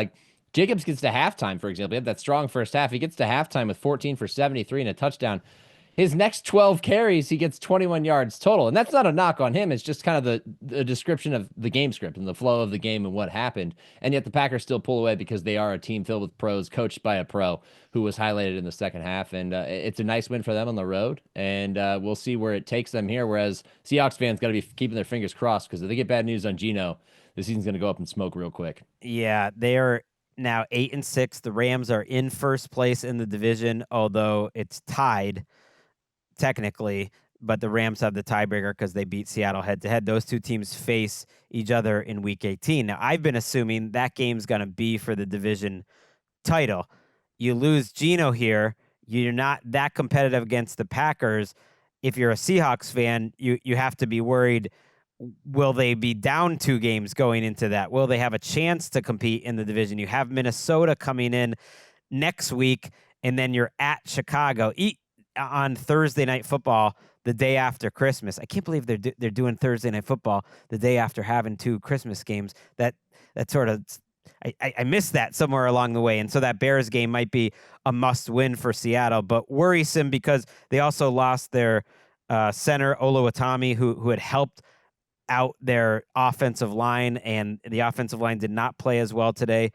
Jacobs gets to halftime, for example. He had that strong first half. He gets to halftime with 14 for 73 and a touchdown. His next 12 carries, he gets 21 yards total. And that's not a knock on him. It's just kind of the description of the game script and the flow of the game and what happened. And yet the Packers still pull away because they are a team filled with pros, coached by a pro who was highlighted in the second half. And it's a nice win for them on the road. And we'll see where it takes them here. Whereas Seahawks fans got to be keeping their fingers crossed because if they get bad news on Geno, the season's going to go up in smoke real quick. Yeah, they are now 8-6. The Rams are in first place in the division, although it's tied technically but the Rams have the tiebreaker because they beat Seattle head-to-head. Those two teams face each other in Week 18. Now, I've been assuming that game's going to be for the division title. You lose Geno here, you're not that competitive against the Packers. If you're a Seahawks fan, you have to be worried, will they be down 2 games going into that? Will they have a chance to compete in the division? You have Minnesota coming in next week, and then you're at Chicago on Thursday Night Football the day after Christmas. I can't believe they're doing Thursday Night Football the day after having 2 Christmas games. That sort of I missed that somewhere along the way, and so that Bears game might be a must-win for Seattle, but worrisome because they also lost their center Oluwatimi, who had helped out their offensive line, and the offensive line did not play as well today.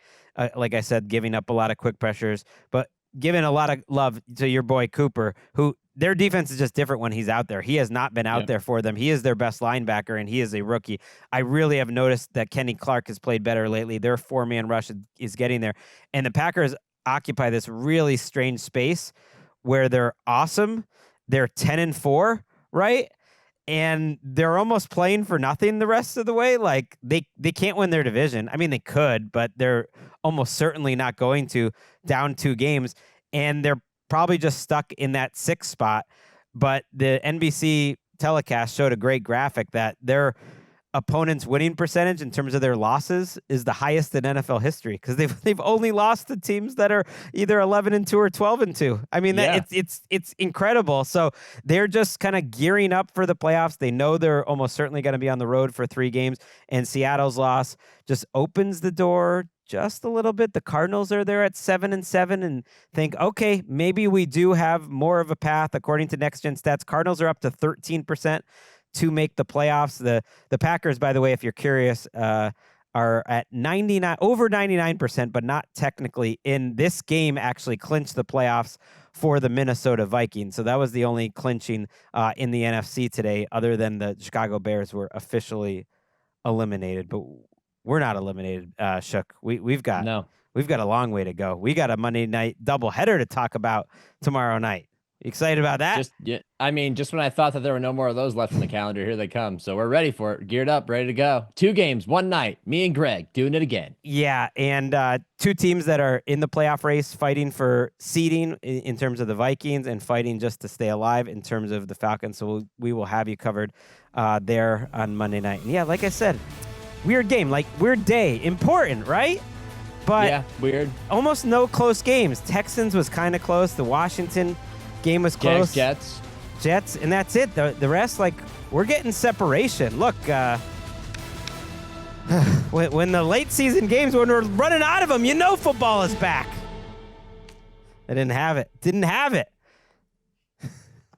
Like I said, giving up a lot of quick pressures, but giving a lot of love to your boy Cooper, who their defense is just different when he's out there. He has not been out there for them. He is their best linebacker, and he is a rookie. I really have noticed that Kenny Clark has played better lately. Their 4-man rush is getting there. And the Packers occupy this really strange space where they're awesome. They're 10-4, right? And they're almost playing for nothing the rest of the way. Like, they can't win their division. I mean, they could, but they're almost certainly not going to, down 2 games. And they're probably just stuck in that 6th spot. But the NBC telecast showed a great graphic that their opponent's winning percentage in terms of their losses is the highest in NFL history, because they've only lost to teams that are either 11-2 or 12-2. I mean, it's incredible. So they're just kind of gearing up for the playoffs. They know they're almost certainly going to be on the road for 3 games, and Seattle's loss just opens the door just a little bit. The Cardinals are there at 7-7 and think, okay, maybe we do have more of a path. According to Next Gen Stats, Cardinals are up to 13% to make the playoffs. The Packers, by the way, if you're curious, are at over 99%, but not technically in this game. Actually clinched the playoffs for the Minnesota Vikings. So that was the only clinching in the NFC today, other than the Chicago Bears were officially eliminated. But we're not eliminated, Shook. We've got a long way to go. We got a Monday night doubleheader to talk about tomorrow night. You excited about that? Just when I thought that there were no more of those left in the calendar, here they come. So we're ready for it. Geared up, ready to go. 2 games, 1 night. Me and Greg doing it again. Yeah, and 2 teams that are in the playoff race fighting for seeding in terms of the Vikings, and fighting just to stay alive in terms of the Falcons. So we will have you covered there on Monday night. And yeah, like I said, weird game, like weird day. Important, right? But yeah, weird. Almost no close games. Texans was kind of close. The Washington game was close. Jets, and that's it. The rest, like, we're getting separation. Look, when the late season games, when we're running out of them, football is back. I didn't have it.